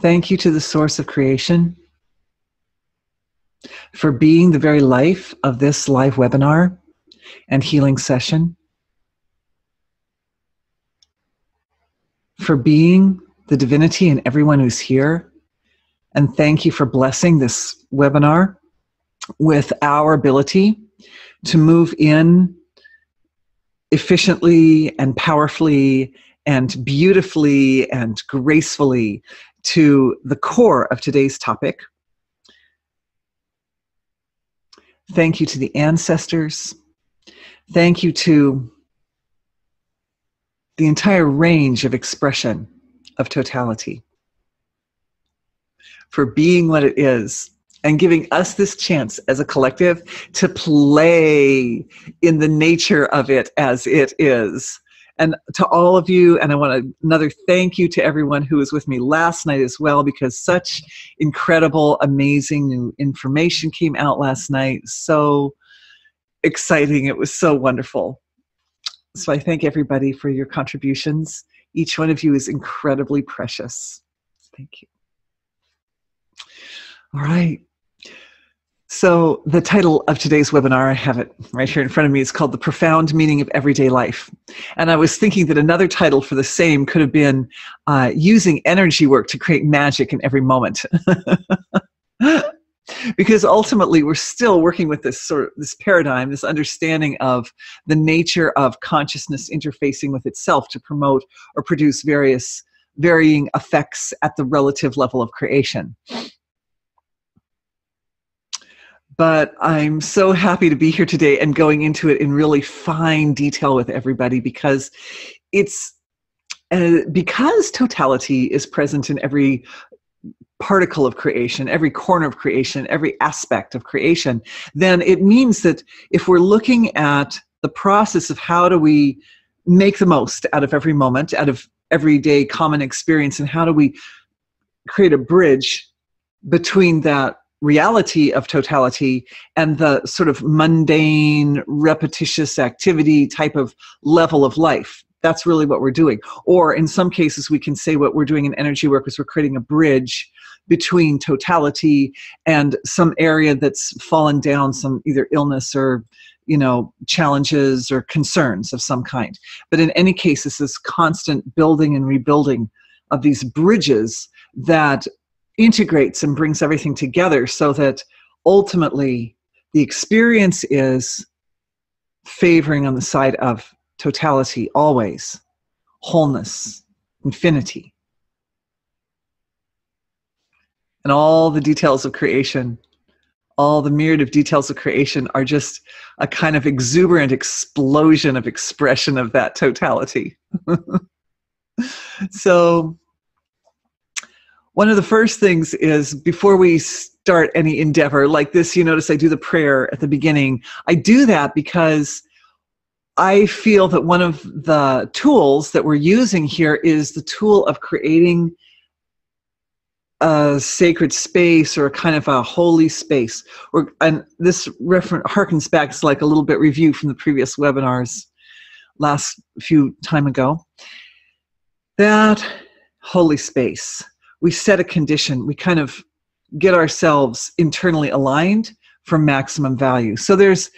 Thank you to the source of creation for being the very life of this live webinar and healing session, for being the divinity in everyone who's here. And thank you for blessing this webinar with our ability to move in efficiently and powerfully and beautifully and gracefully to the core of today's topic. Thank you to the ancestors. Thank you to the entire range of expression of totality for being what it is and giving us this chance as a collective to play in the nature of it as it is. And to all of you, and I want another thank you to everyone who was with me last night as well, because such incredible, amazing new information came out last night. So exciting. It was so wonderful. So I thank everybody for your contributions. Each one of you is incredibly precious. Thank you. All right. So the title of today's webinar, I have it right here in front of me, is called The Profound Meaning of Everyday Life. And I was thinking that another title for the same could have been Using Energy Work to Create Magic in Every Moment. Because ultimately we're still working with this paradigm, this understanding of the nature of consciousness interfacing with itself to promote or produce varying effects at the relative level of creation. But I'm so happy to be here today and going into it in really fine detail with everybody, because because totality is present in every particle of creation, every corner of creation, every aspect of creation, then it means that if we're looking at the process of how do we make the most out of every moment, out of everyday common experience, and how do we create a bridge between that reality of totality and the sort of mundane, repetitious activity type of level of life. That's really what we're doing. Or in some cases, we can say what we're doing in energy work is we're creating a bridge between totality and some area that's fallen down, some either illness or, challenges or concerns of some kind. But in any case, this is constant building and rebuilding of these bridges that integrates and brings everything together so that ultimately the experience is favoring on the side of totality always, wholeness, infinity. And all the details of creation, all the myriad of details of creation are just a kind of exuberant explosion of expression of that totality. So one of the first things is, before we start any endeavor like this, you notice I do the prayer at the beginning. I do that because I feel that one of the tools that we're using here is the tool of creating a sacred space or a kind of a holy space. And this harkens back to like a little bit review from the previous webinars last few time ago. That holy space, we set a condition, we kind of get ourselves internally aligned for maximum value. So there's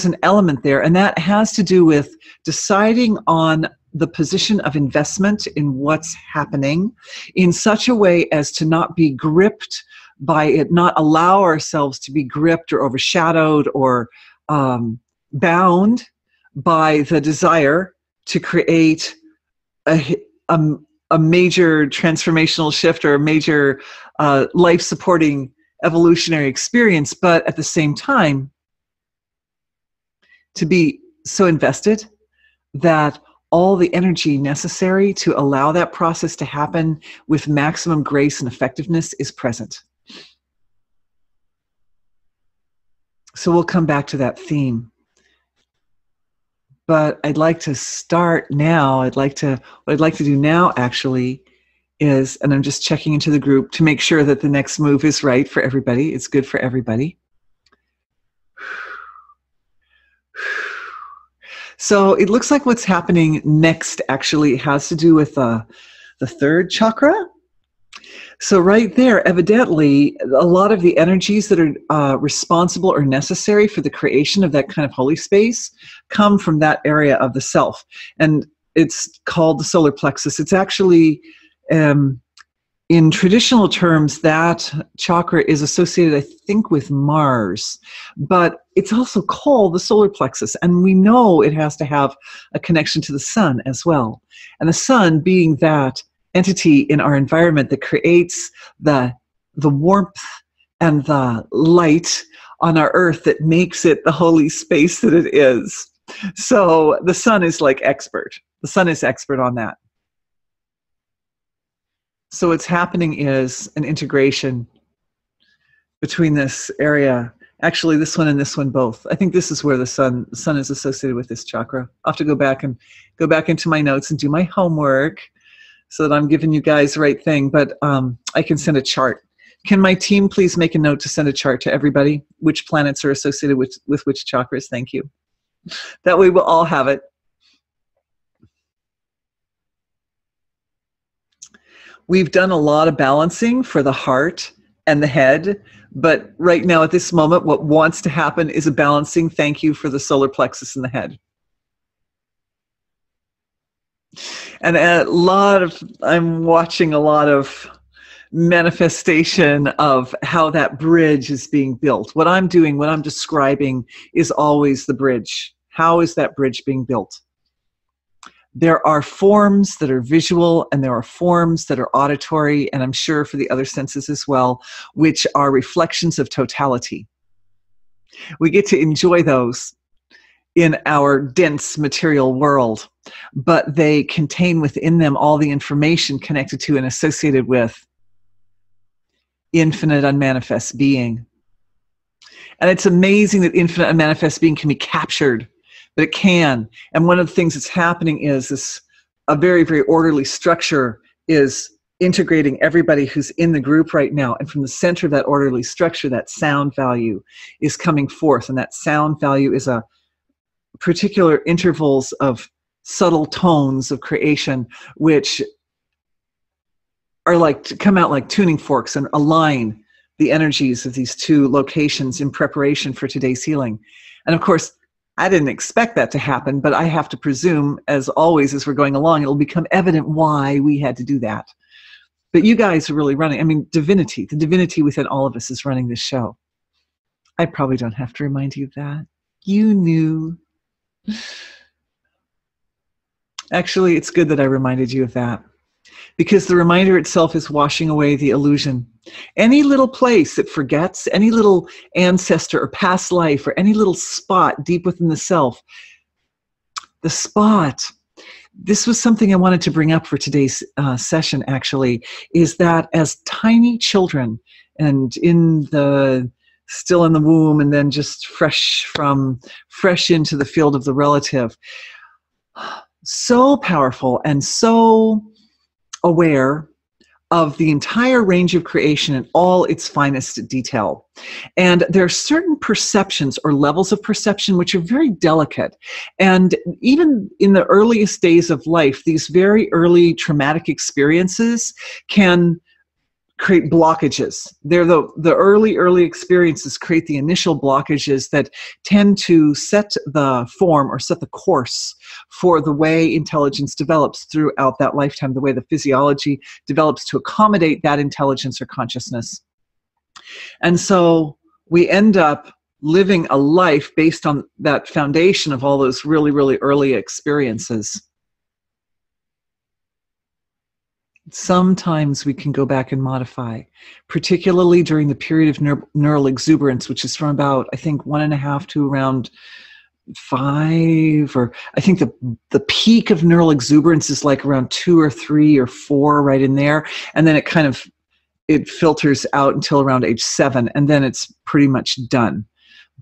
an element there, and that has to do with deciding on the position of investment in what's happening in such a way as to not be gripped by it, not allow ourselves to be gripped or overshadowed or bound by the desire to create a major transformational shift or a major life-supporting evolutionary experience, but at the same time, to be so invested that all the energy necessary to allow that process to happen with maximum grace and effectiveness is present. So we'll come back to that theme. But I'd like to start now. What I'd like to do now actually is, and I'm just checking into the group to make sure that the next move is right for everybody. It's good for everybody. So it looks like what's happening next actually has to do with the third chakra. So right there, evidently, a lot of the energies that are responsible or necessary for the creation of that kind of holy space come from that area of the self. And it's called the solar plexus. It's actually, in traditional terms, that chakra is associated, I think, with Mars. But it's also called the solar plexus. And we know it has to have a connection to the sun as well. And the sun being that entity in our environment that creates the warmth and the light on our earth that makes it the holy space that it is. So the sun is like expert. The sun is expert on that. So what's happening is an integration between this area, actually this one and this one both. I think this is where the sun is associated with this chakra. I'll have to go back into my notes and do my homework so that I'm giving you guys the right thing, but I can send a chart. Can my team please make a note to send a chart to everybody, which planets are associated with which chakras? Thank you. That way we'll all have it. We've done a lot of balancing for the heart and the head, but right now at this moment, what wants to happen is a balancing thank you for the solar plexus in the head. And I'm watching a lot of manifestation of how that bridge is being built. What I'm doing, what I'm describing is always the bridge. How is that bridge being built? There are forms that are visual and there are forms that are auditory, and I'm sure for the other senses as well, which are reflections of totality. We get to enjoy those in our dense material world, but they contain within them all the information connected to and associated with infinite unmanifest being. And it's amazing that infinite unmanifest being can be captured, but it can. And one of the things that's happening is a very, very orderly structure is integrating everybody who's in the group right now. And from the center of that orderly structure, that sound value is coming forth. And that sound value is a particular intervals of subtle tones of creation, which are like to come out like tuning forks and align the energies of these two locations in preparation for today's healing. And of course, I didn't expect that to happen, but I have to presume, as always, as we're going along, it'll become evident why we had to do that. But you guys are really running. I mean, divinity, the divinity within all of us is running this show. I probably don't have to remind you of that. You knew. Actually, it's good that I reminded you of that, because the reminder itself is washing away the illusion. Any little place that forgets, any little ancestor or past life, or any little spot deep within the self, the spot, this was something I wanted to bring up for today's session, actually, is that as tiny children and still in the womb and then just fresh into the field of the relative, so powerful and so aware of the entire range of creation in all its finest detail. And there are certain perceptions or levels of perception which are very delicate. And even in the earliest days of life, these very early traumatic experiences can create blockages. They're the early experiences create the initial blockages that tend to set the form or set the course for the way intelligence develops throughout that lifetime, the way the physiology develops to accommodate that intelligence or consciousness. And so we end up living a life based on that foundation of all those really, really early experiences. Sometimes we can go back and modify, particularly during the period of neural exuberance, which is from about, I think, 1.5 to around 5, or I think the peak of neural exuberance is like around 2 or 3 or 4, right in there. And then it filters out until around age 7, and then it's pretty much done.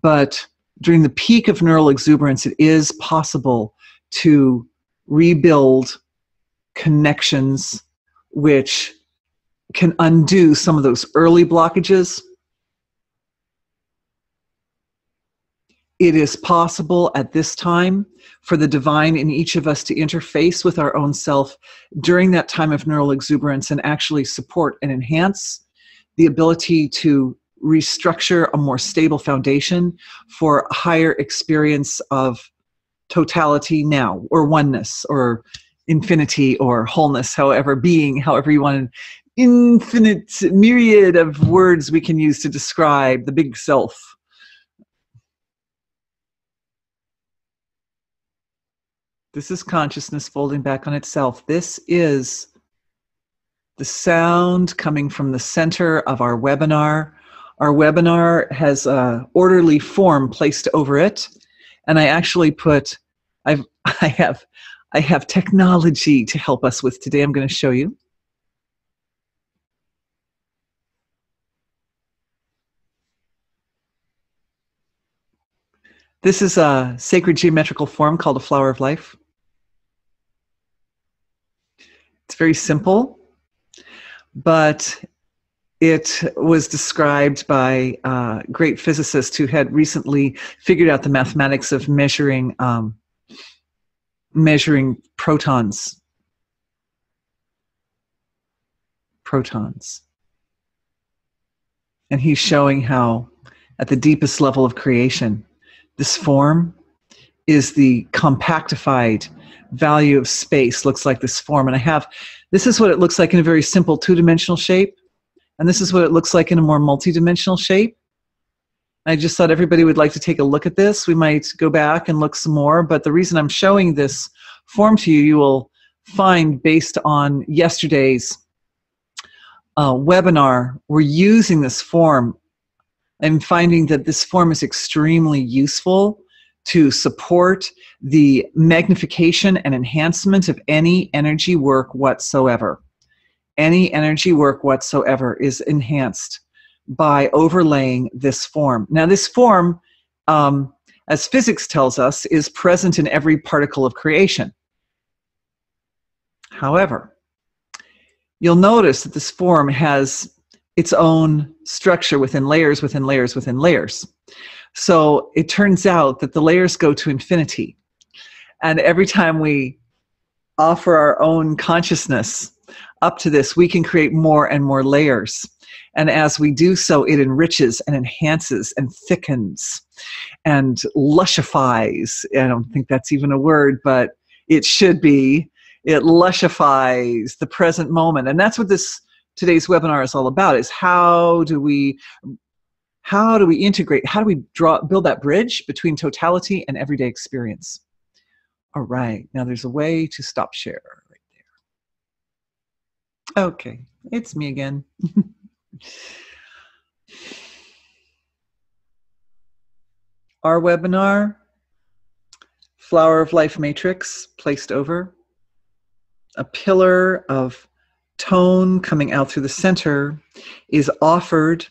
But during the peak of neural exuberance, it is possible to rebuild connections which can undo some of those early blockages. It is possible at this time for the divine in each of us to interface with our own self during that time of neural exuberance and actually support and enhance the ability to restructure a more stable foundation for a higher experience of totality now, or oneness, or infinity, or wholeness, however, being, however you want, an infinite myriad of words we can use to describe the big self. This is consciousness folding back on itself. This is the sound coming from the center of our webinar. Our webinar has an orderly form placed over it, and I actually put, I have technology to help us with today. I'm going to show you. This is a sacred geometrical form called a flower of life. It's very simple, but it was described by a great physicist who had recently figured out the mathematics of measuring protons. And he's showing how at the deepest level of creation, this form is the compactified value of space, looks like this form. And this is what it looks like in a very simple two-dimensional shape. And this is what it looks like in a more multi-dimensional shape. I just thought everybody would like to take a look at this. We might go back and look some more, but the reason I'm showing this form to you, you will find based on yesterday's webinar, we're using this form. I'm finding that this form is extremely useful to support the magnification and enhancement of any energy work whatsoever. Any energy work whatsoever is enhanced by overlaying this form. Now, this form, as physics tells us, is present in every particle of creation. However, you'll notice that this form has its own structure within layers, within layers, within layers. So it turns out that the layers go to infinity. And every time we offer our own consciousness up to this, we can create more and more layers. And as we do so, it enriches and enhances and thickens and lushifies. I don't think that's even a word, but it should be. It lushifies the present moment. And that's what today's webinar is all about, is how do we integrate, how do we build that bridge between totality and everyday experience? All right, now there's a way to stop share right there. Okay, it's me again. Our webinar, Flower of Life Matrix, placed over. A pillar of tone coming out through the center is offered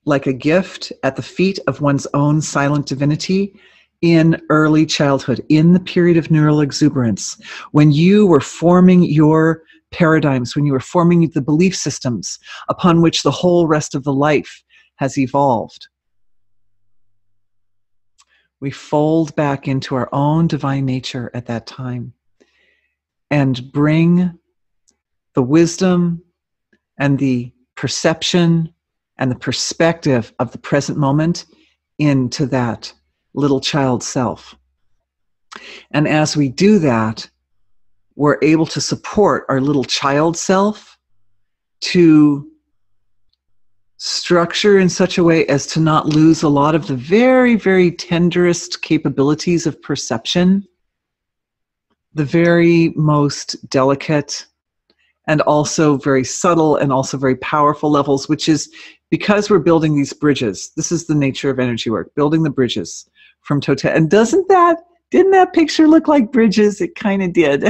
like a gift at the feet of one's own silent divinity in early childhood, in the period of neural exuberance, when you were forming your paradigms, when you were forming the belief systems upon which the whole rest of the life has evolved. We fold back into our own divine nature at that time and bring the wisdom and the perception and the perspective of the present moment into that little child self. And as we do that, we're able to support our little child self to structure in such a way as to not lose a lot of the very, very tenderest capabilities of perception, the very most delicate and also very subtle and also very powerful levels, which is because we're building these bridges. This is the nature of energy work, building the bridges from total. And didn't that picture look like bridges? It kind of did.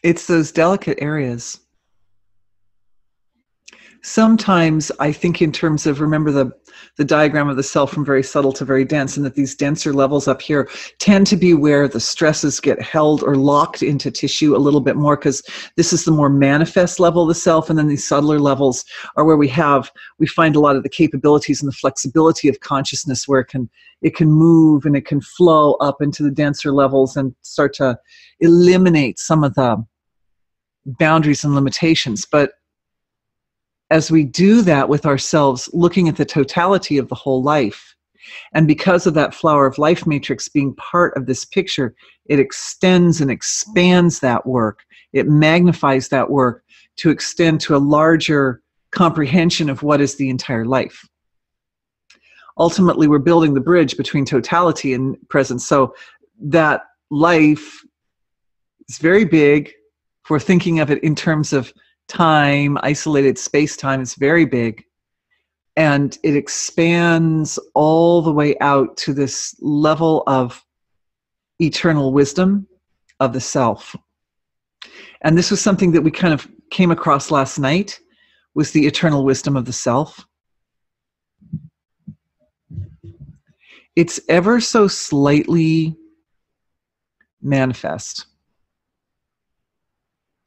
It's those delicate areas. sometimes I think in terms of, remember the diagram of the cell from very subtle to very dense, and that these denser levels up here tend to be where the stresses get held or locked into tissue a little bit more, because this is the more manifest level of the self, and then these subtler levels are where we find a lot of the capabilities and the flexibility of consciousness, where it can move and it can flow up into the denser levels and start to eliminate some of the boundaries and limitations. But as we do that with ourselves, looking at the totality of the whole life, and because of that flower of life matrix being part of this picture, it extends and expands that work. It magnifies that work to extend to a larger comprehension of what is the entire life. Ultimately, we're building the bridge between totality and presence. So that life is very big. If we're thinking of it in terms of time, isolated space-time, is very big, and it expands all the way out to this level of eternal wisdom of the self. And this was something that we kind of came across last night, was the eternal wisdom of the self. It's ever so slightly manifest.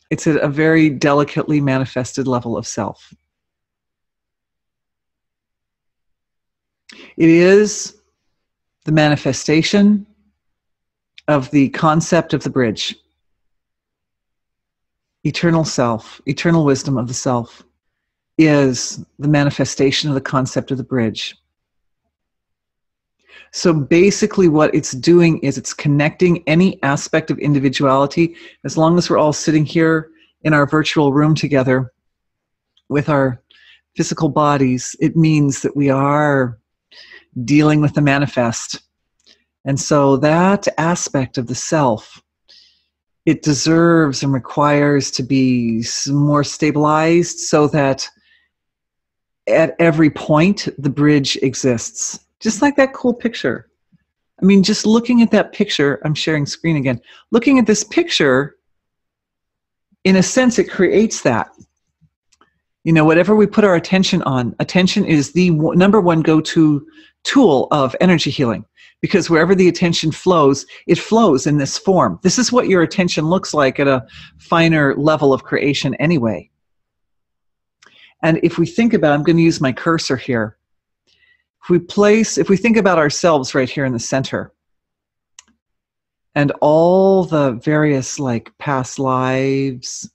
It's at a very delicately manifested level of self. It is the manifestation of the concept of the bridge. Eternal self, eternal wisdom of the self, is the manifestation of the concept of the bridge. So basically what it's doing is it's connecting any aspect of individuality. As long as we're all sitting here in our virtual room together with our physical bodies, it means that we are dealing with the manifest. And so that aspect of the self, it deserves and requires to be more stabilized, so that at every point the bridge exists. Just like that cool picture. I mean, just looking at that picture, I'm sharing screen again. Looking at this picture, in a sense, it creates that. You know, whatever we put our attention on, attention is the number one go-to tool of energy healing, because wherever the attention flows, it flows in this form. This is what your attention looks like at a finer level of creation anyway. And if we think about, I'm going to use my cursor here. If we think about ourselves right here in the center, and all the various like past lives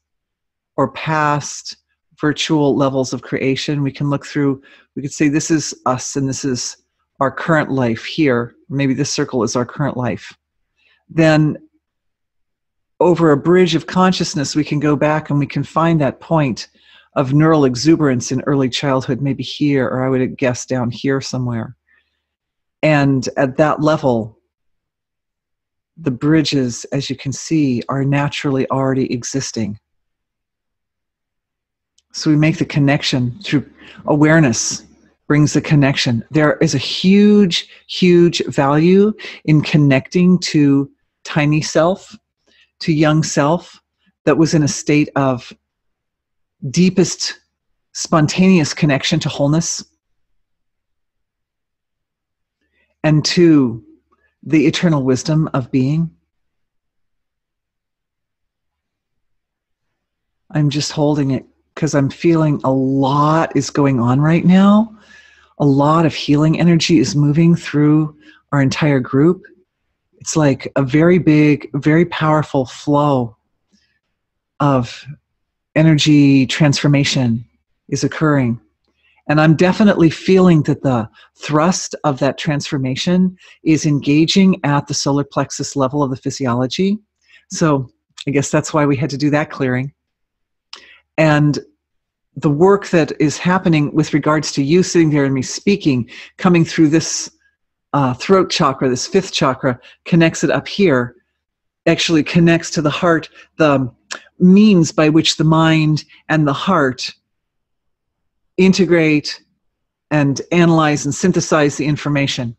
or past virtual levels of creation, we can look through, we could say this is us and this is our current life here. Maybe this circle is our current life. Then over a bridge of consciousness, we can go back and we can find that point of neural exuberance in early childhood, maybe here, or I would guess down here somewhere. And at that level, the bridges, as you can see, are naturally already existing. So we make the connection through awareness, brings the connection. There is a huge, huge value in connecting to tiny self, to young self that was in a state of deepest spontaneous connection to wholeness, and to the eternal wisdom of being. I'm just holding it because I'm feeling a lot is going on right now. A lot of healing energy is moving through our entire group. It's like a very big, very powerful flow of energy transformation is occurring. And I'm definitely feeling that the thrust of that transformation is engaging at the solar plexus level of the physiology. So I guess that's why we had to do that clearing. And the work that is happening with regards to you sitting there and me speaking, coming through this throat chakra, this fifth chakra, connects it up here, actually connects to the heart, the means by which the mind and the heart integrate and analyze and synthesize the information.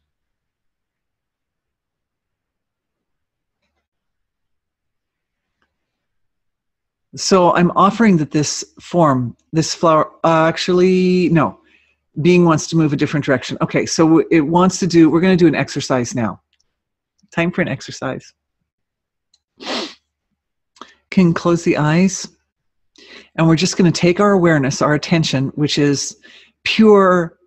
So I'm offering that this form, this flower, actually, no, being wants to move a different direction. Okay, so it wants to do, we're going to do an exercise now. Time for an exercise. Can close the eyes. And we're just going to take our awareness, our attention, which is pure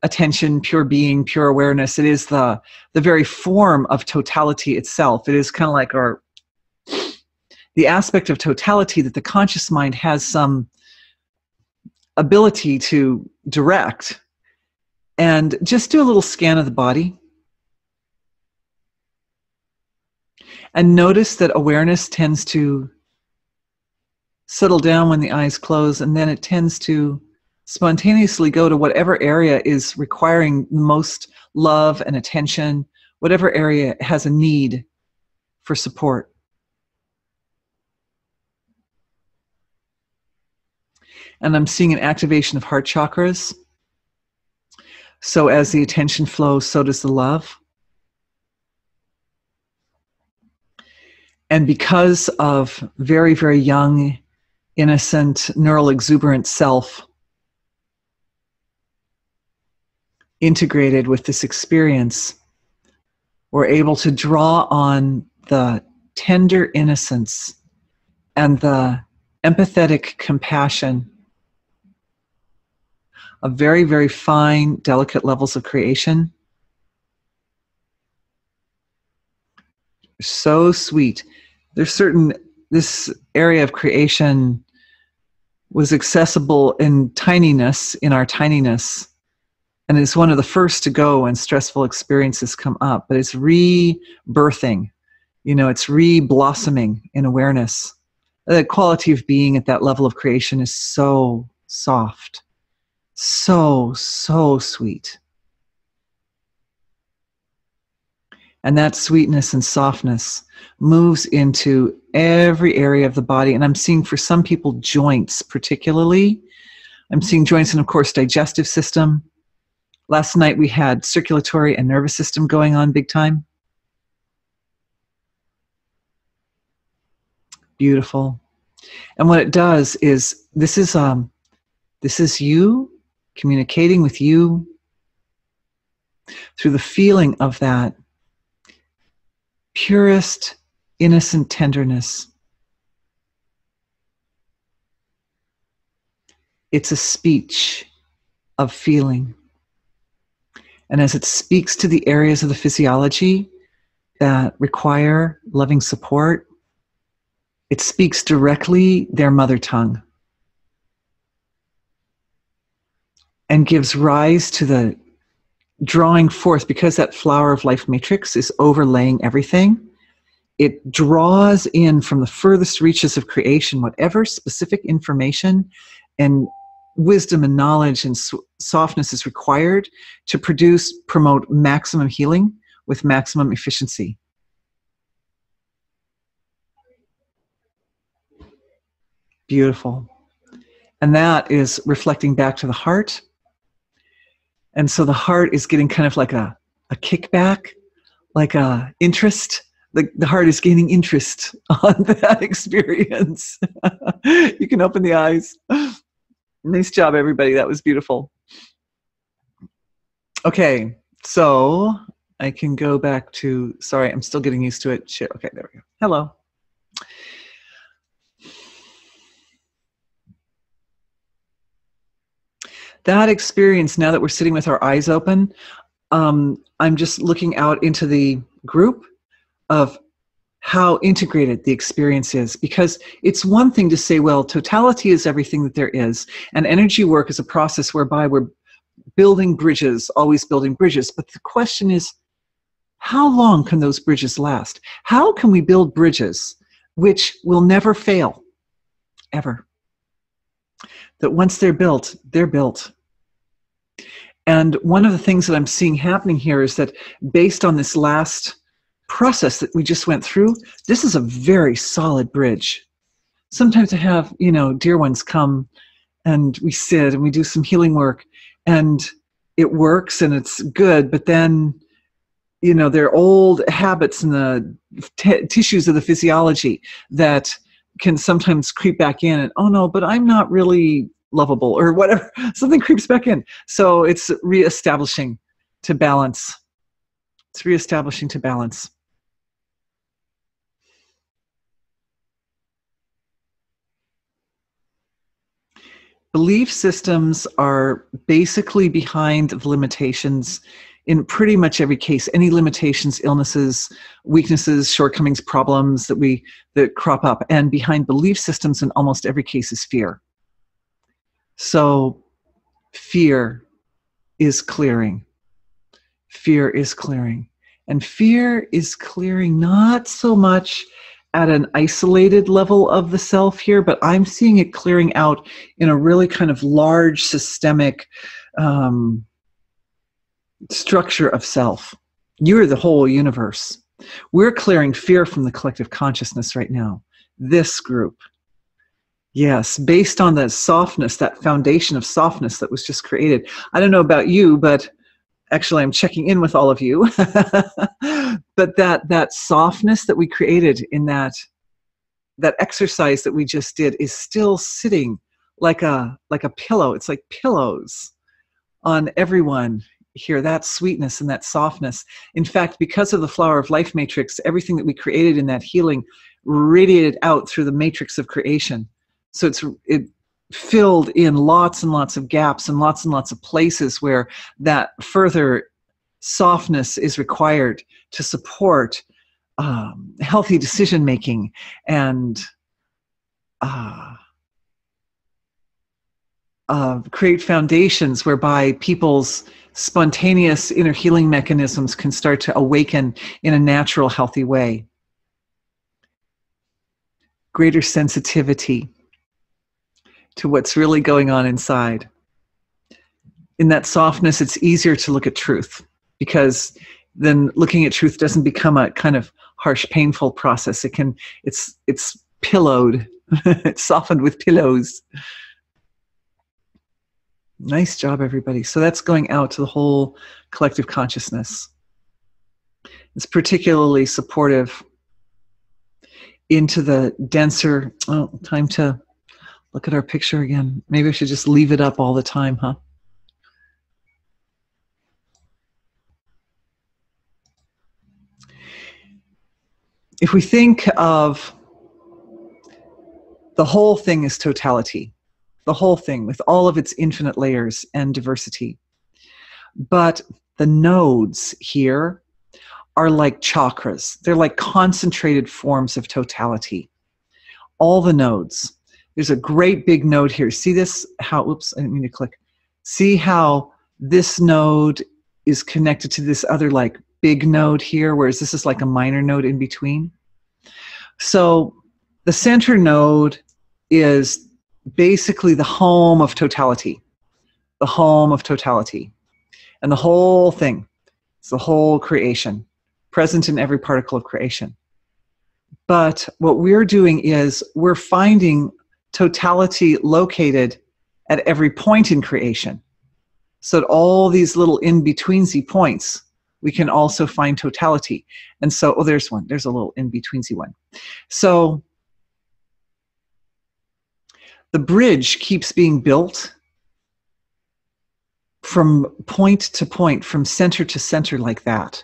attention, pure being, pure awareness. It is the very form of totality itself. It is kind of like the aspect of totality that the conscious mind has some ability to direct. And just do a little scan of the body. And notice that awareness tends to settle down when the eyes close, and then it tends to spontaneously go to whatever area is requiring most love and attention, whatever area has a need for support. And I'm seeing an activation of heart chakras. So as the attention flows, so does the love. And because of very, very young, innocent, neural exuberant self integrated with this experience, we're able to draw on the tender innocence and the empathetic compassion of very, very fine, delicate levels of creation. So sweet. There's certain, this area of creation was accessible in tininess, in our tininess, and it's one of the first to go when stressful experiences come up, but it's rebirthing, it's re-blossoming in awareness. The quality of being at that level of creation is so soft, so, so sweet. And that sweetness and softness moves into every area of the body. And I'm seeing for some people joints particularly. I'm seeing joints and of course digestive system. Last night we had circulatory and nervous system going on big time. Beautiful. And what it does is this is you communicating with you through the feeling of that purest, innocent tenderness. It's a speech of feeling. And as it speaks to the areas of the physiology that require loving support, it speaks directly their mother tongue and gives rise to the drawing forth, because that flower of life matrix is overlaying everything. It draws in from the furthest reaches of creation whatever specific information and wisdom and knowledge and softness is required to promote maximum healing with maximum efficiency. Beautiful. And that is reflecting back to the heart. And so the heart is getting kind of like a kickback, like a interest. The heart is gaining interest on that experience. You can open the eyes. Nice job, everybody. That was beautiful. Okay, so I can go back to, sorry, I'm still getting used to it. Shit, okay, there we go. Hello. That experience, now that we're sitting with our eyes open, I'm just looking out into the group of how integrated the experience is. Because it's one thing to say, well, totality is everything that there is, and energy work is a process whereby we're building bridges, always building bridges. But the question is, how long can those bridges last? How can we build bridges which will never fail, ever? That once they're built, they're built. And one of the things that I'm seeing happening here is that based on this last process that we just went through, this is a very solid bridge. Sometimes I have, dear ones come and we sit and we do some healing work and it works and it's good, but then, there are old habits in the tissues of the physiology that can sometimes creep back in and, oh no, but I'm not really lovable or whatever. Something creeps back in. So it's reestablishing to balance. It's reestablishing to balance. Belief systems are basically behind the limitations in pretty much every case. Any limitations, illnesses, weaknesses, shortcomings, problems that crop up. And behind belief systems in almost every case is fear. So fear is clearing. Fear is clearing. And fear is clearing not so much at an isolated level of the self here, but I'm seeing it clearing out in a really kind of large systemic structure of self. You're the whole universe. We're clearing fear from the collective consciousness right now. This group. Yes, based on the softness, that foundation of softness that was just created. I don't know about you, but actually I'm checking in with all of you. But that softness that we created in that exercise that we just did is still sitting like a pillow. It's like pillows on everyone here, that sweetness and that softness. In fact, because of the Flower of Life matrix, everything that we created in that healing radiated out through the matrix of creation. So it filled in lots and lots of gaps and lots of places where that further softness is required to support healthy decision making and create foundations whereby people's spontaneous inner healing mechanisms can start to awaken in a natural, healthy way. Greater sensitivity to what's really going on inside. In that softness, it's easier to look at truth, because then looking at truth doesn't become a kind of harsh, painful process. It's pillowed, it's softened with pillows. Nice job, everybody. So that's going out to the whole collective consciousness. It's particularly supportive into the denser, time to look at our picture again. Maybe I should just leave it up all the time, huh? If we think of the whole thing as totality, the whole thing with all of its infinite layers and diversity, but the nodes here are like chakras. They're like concentrated forms of totality. All the nodes. There's a great big node here. See this? How, oops, I didn't mean to click. See how this node is connected to this other like big node here, whereas this is like a minor node in between. So the center node is basically the home of totality. The home of totality. And the whole thing, it's the whole creation, present in every particle of creation. But what we're doing is we're finding totality located at every point in creation. So at all these little in-betweensy points, we can also find totality. And so, oh, there's one. There's a little in-betweensy one. So the bridge keeps being built from point to point, from center to center like that.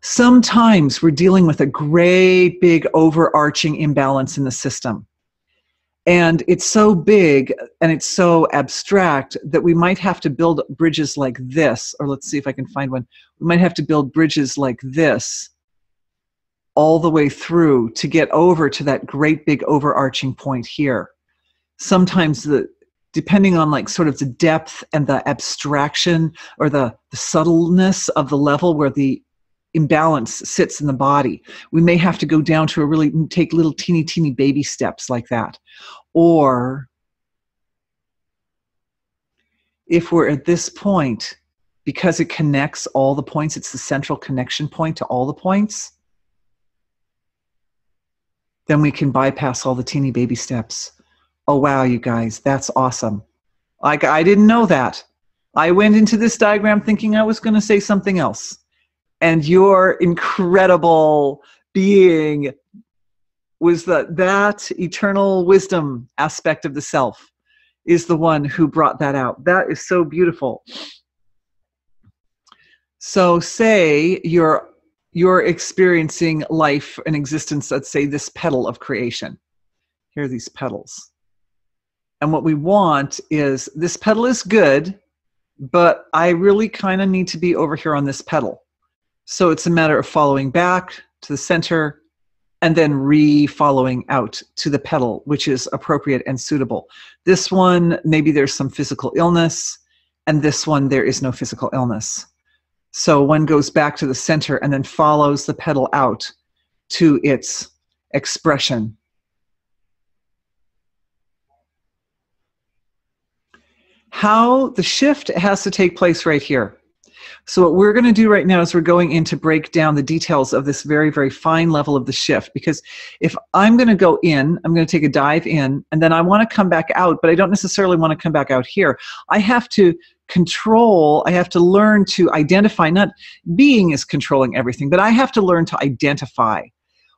Sometimes we're dealing with a great big overarching imbalance in the system. And it's so big and it's so abstract that we might have to build bridges like this, or let's see if I can find one. We might have to build bridges like this all the way through to get over to that great big overarching point here. Sometimes depending on like sort of the depth and the abstraction or the subtleness of the level where the imbalance sits in the body, we may have to go down to take little teeny baby steps like that. Or if we're at this point, because it connects all the points, it's the central connection point to all the points, then we can bypass all the teeny baby steps. Oh wow, you guys, that's awesome. Like, I didn't know that. I went into this diagram thinking I was going to say something else. And your incredible being was that eternal wisdom aspect of the self is the one who brought that out. That is so beautiful. So say you're experiencing life and existence, let's say this petal of creation. Here are these petals. And what we want is, this petal is good, but I really kind of need to be over here on this petal. So it's a matter of following back to the center and then re-following out to the petal, which is appropriate and suitable. This one, maybe there's some physical illness, and this one, there is no physical illness. So one goes back to the center and then follows the petal out to its expression. How the shift has to take place right here. So what we're going to do right now is we're going in to break down the details of this very, very fine level of the shift. Because if I'm going to go in, I'm going to take a dive in, and then I want to come back out, but I don't necessarily want to come back out here. I have to control, I have to learn to identify, not being is controlling everything, but I have to learn to identify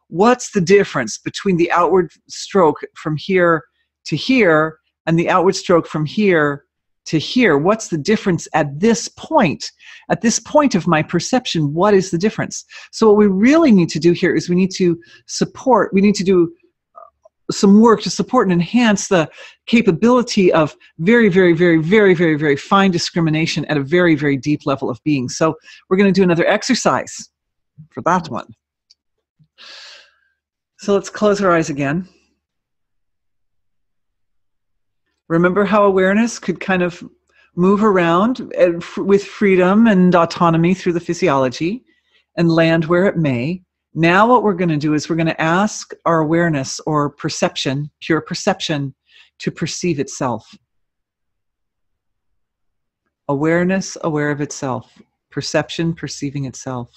what's the difference between the outward stroke from here to here and the outward stroke from here to here. What's the difference at this point? At this point of my perception, what is the difference? So what we really need to do here is we need to do some work to support and enhance the capability of very, very, very, very, very, very fine discrimination at a very, very deep level of being. So we're going to do another exercise for that one. So let's close our eyes again. Remember how awareness could kind of move around with freedom and autonomy through the physiology and land where it may. Now what we're going to do is we're going to ask our awareness or perception, pure perception, to perceive itself. Awareness, aware of itself. Perception, perceiving itself.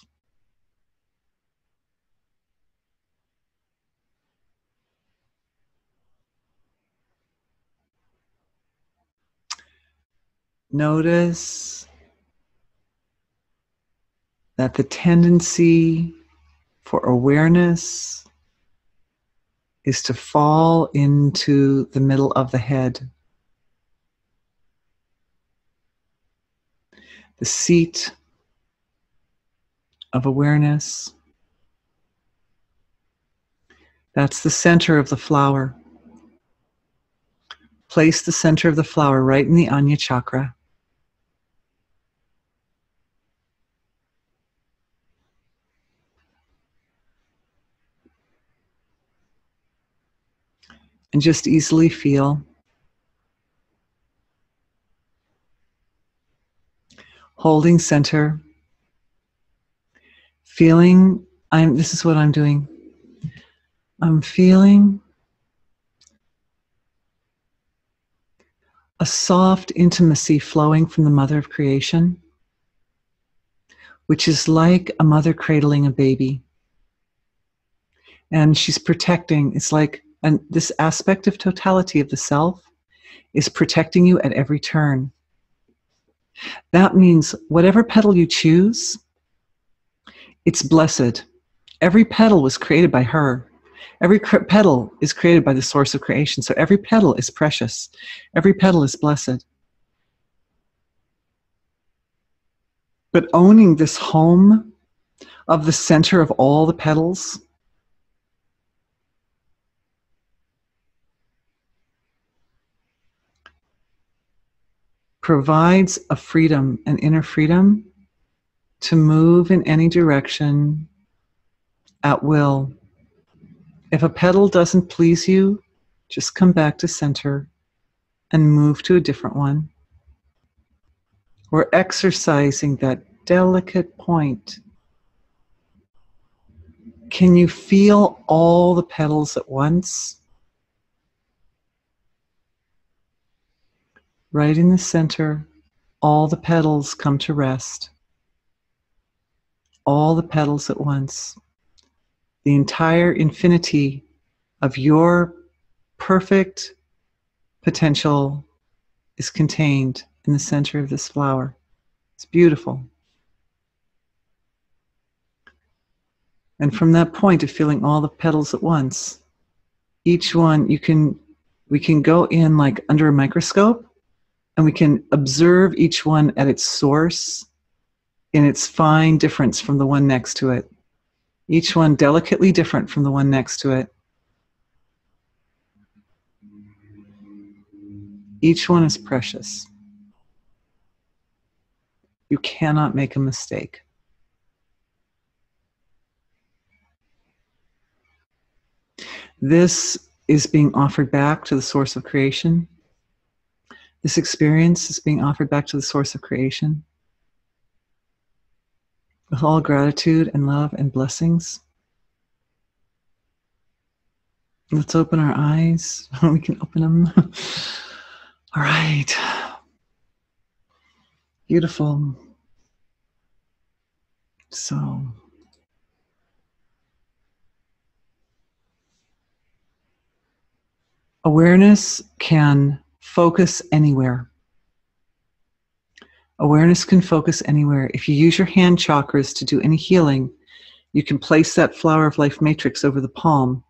Notice that the tendency for awareness is to fall into the middle of the head, the seat of awareness. That's the center of the flower. Place the center of the flower right in the Anya chakra. And just easily feel. Holding center. Feeling, this is what I'm doing. I'm feeling a soft intimacy flowing from the mother of creation, which is like a mother cradling a baby. And she's protecting, it's like, and this aspect of totality of the self is protecting you at every turn. That means whatever petal you choose, it's blessed. Every petal was created by her. Every petal is created by the source of creation. So every petal is precious. Every petal is blessed. But owning this home of the center of all the petals, provides a freedom, an inner freedom, to move in any direction at will. If a petal doesn't please you, just come back to center and move to a different one. We're exercising that delicate point. Can you feel all the petals at once? Right in the center, all the petals come to rest. All the petals at once. The entire infinity of your perfect potential is contained in the center of this flower. It's beautiful. And from that point of feeling all the petals at once, Each one, we can go in like under a microscope, and we can observe each one at its source in its fine difference from the one next to it. Each one delicately different from the one next to it. Each one is precious. You cannot make a mistake. This is being offered back to the source of creation. This experience is being offered back to the source of creation with all gratitude and love and blessings. Let's open our eyes. We can open them. All right. Beautiful. So, awareness can focus anywhere. Awareness can focus anywhere. If you use your hand chakras to do any healing, you can place that flower of life matrix over the palm.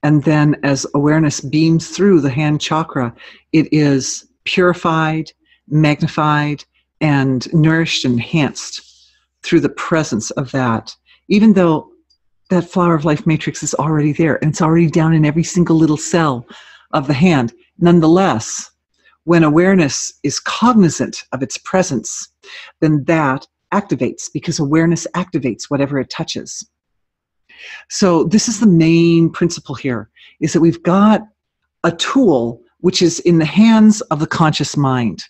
And then as awareness beams through the hand chakra, it is purified, magnified, and nourished and enhanced through the presence of that. Even though that flower of life matrix is already there, and it's already down in every single little cell of the hand, nonetheless, when awareness is cognizant of its presence, then that activates, because awareness activates whatever it touches. So this is the main principle here, is that we've got a tool which is in the hands of the conscious mind.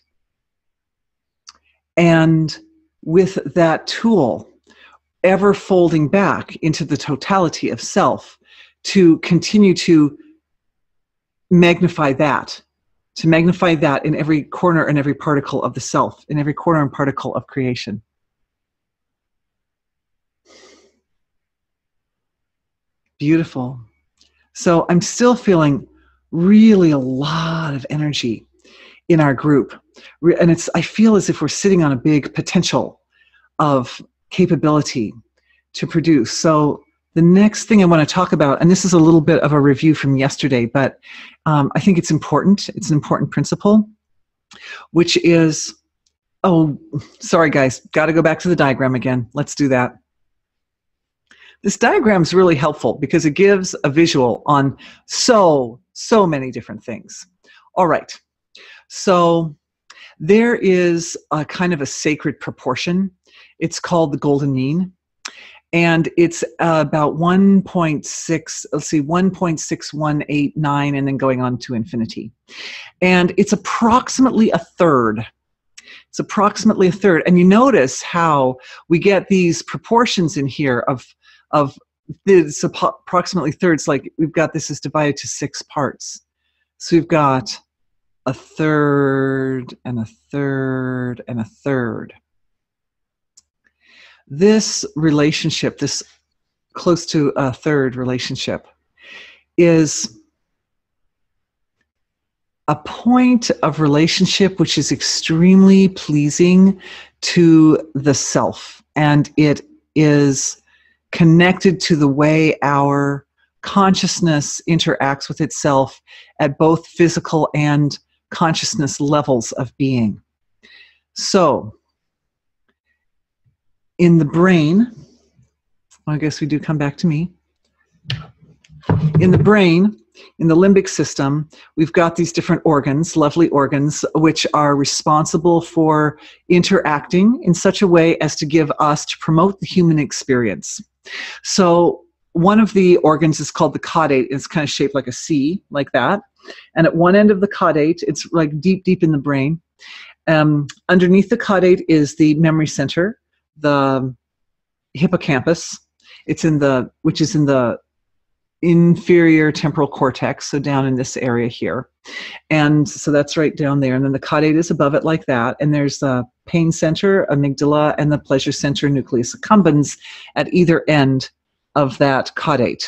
And with that tool ever folding back into the totality of self, to continue to magnify that, in every corner and every particle of the self, in every corner and particle of creation. Beautiful. So I'm still feeling really a lot of energy in our group. And I feel as if we're sitting on a big potential of capability to produce. So the next thing I want to talk about, and this is a little bit of a review from yesterday, but I think it's important. It's an important principle, which is, oh, sorry guys, got to go back to the diagram again. Let's do that. This diagram is really helpful because it gives a visual on so many different things. All right, so there is a kind of a sacred proportion. It's called the golden mean. And it's about 1.6189, and then going on to infinity. And it's approximately a third. It's approximately a third. And you notice how we get these proportions in here of it's approximately thirds. Like we've got this is divided to 6 parts. So we've got a third and a third and a third. This relationship, this close to a third relationship, is a point of relationship which is extremely pleasing to the self. And it is connected to the way our consciousness interacts with itself at both physical and consciousness levels of being. So, in the brain, I guess we do come back to me. In the brain, in the limbic system, we've got these different organs, lovely organs, which are responsible for interacting in such a way as to promote the human experience. So one of the organs is called the caudate. It's kind of shaped like a C, like that. And at one end of the caudate, it's like deep in the brain. Underneath the caudate is the memory center, the hippocampus. Which is in the inferior temporal cortex, so down in this area here. And so that's right down there. And then the caudate is above it like that. And there's the pain center, amygdala, and the pleasure center, nucleus accumbens, at either end of that caudate.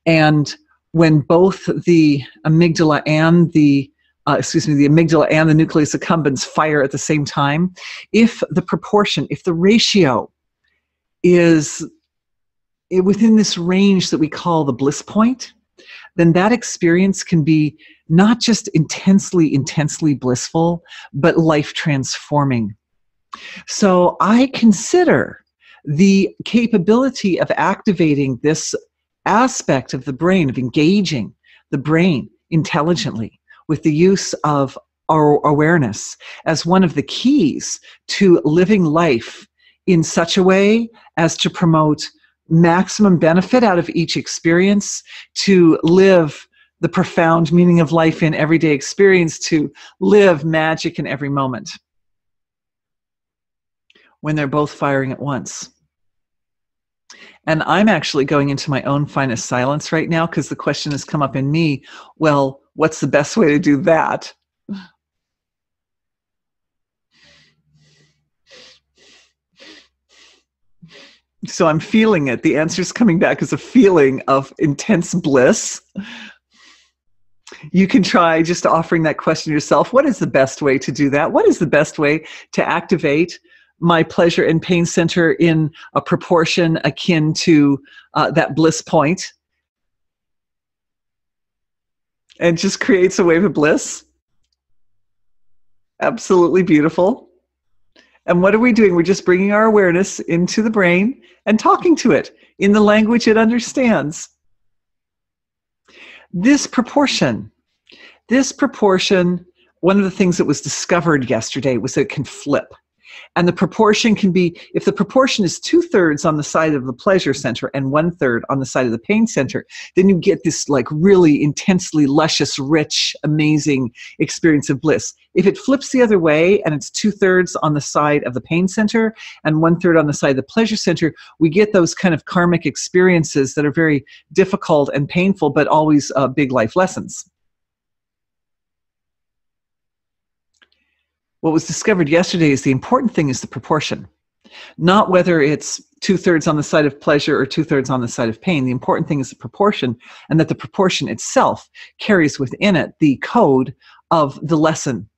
And when both the amygdala and the nucleus accumbens fire at the same time, if the ratio is within this range that we call the bliss point, then that experience can be not just intensely blissful, but life transforming. So I consider the capability of activating this aspect of the brain, of engaging the brain intelligently with the use of our awareness, as one of the keys to living life in such a way as to promote maximum benefit out of each experience, to live the profound meaning of life in everyday experience, to live magic in every moment, when they're both firing at once. And I'm actually going into my own finest silence right now, because the question has come up in me, well, what's the best way to do that? So I'm feeling it. The answer's coming back as a feeling of intense bliss. You can try just offering that question yourself. What is the best way to do that? What is the best way to activate my pleasure and pain center in a proportion akin to that bliss point? And just creates a wave of bliss. Absolutely beautiful. And what are we doing? We're just bringing our awareness into the brain and talking to it in the language it understands. This proportion, one of the things that was discovered yesterday was that it can flip. And the proportion can be, if the proportion is 2/3 on the side of the pleasure center and 1/3 on the side of the pain center, then you get this like really intensely luscious, rich, amazing experience of bliss. If it flips the other way and it's 2/3 on the side of the pain center and 1/3 on the side of the pleasure center, we get those kind of karmic experiences that are very difficult and painful, but always big life lessons. What was discovered yesterday is the important thing is the proportion, not whether it's 2/3 on the side of pleasure or 2/3 on the side of pain. The important thing is the proportion, and that the proportion itself carries within it the code of the lesson.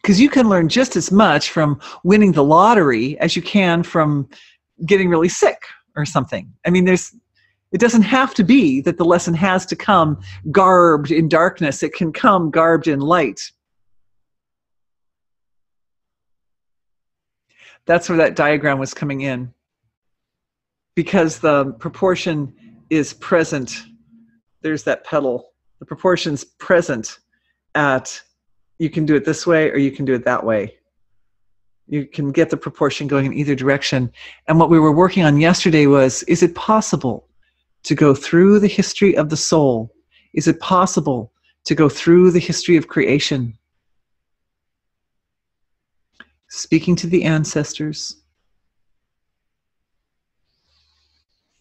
Because you can learn just as much from winning the lottery as you can from getting really sick or something. I mean, it doesn't have to be that the lesson has to come garbed in darkness. It can come garbed in light. That's where that diagram was coming in. Because the proportion is present. There's that pedal. The proportion's present at, you can do it this way or you can do it that way. You can get the proportion going in either direction. And what we were working on yesterday was, is it possible to go through the history of the soul? Is it possible to go through the history of creation? Speaking to the ancestors.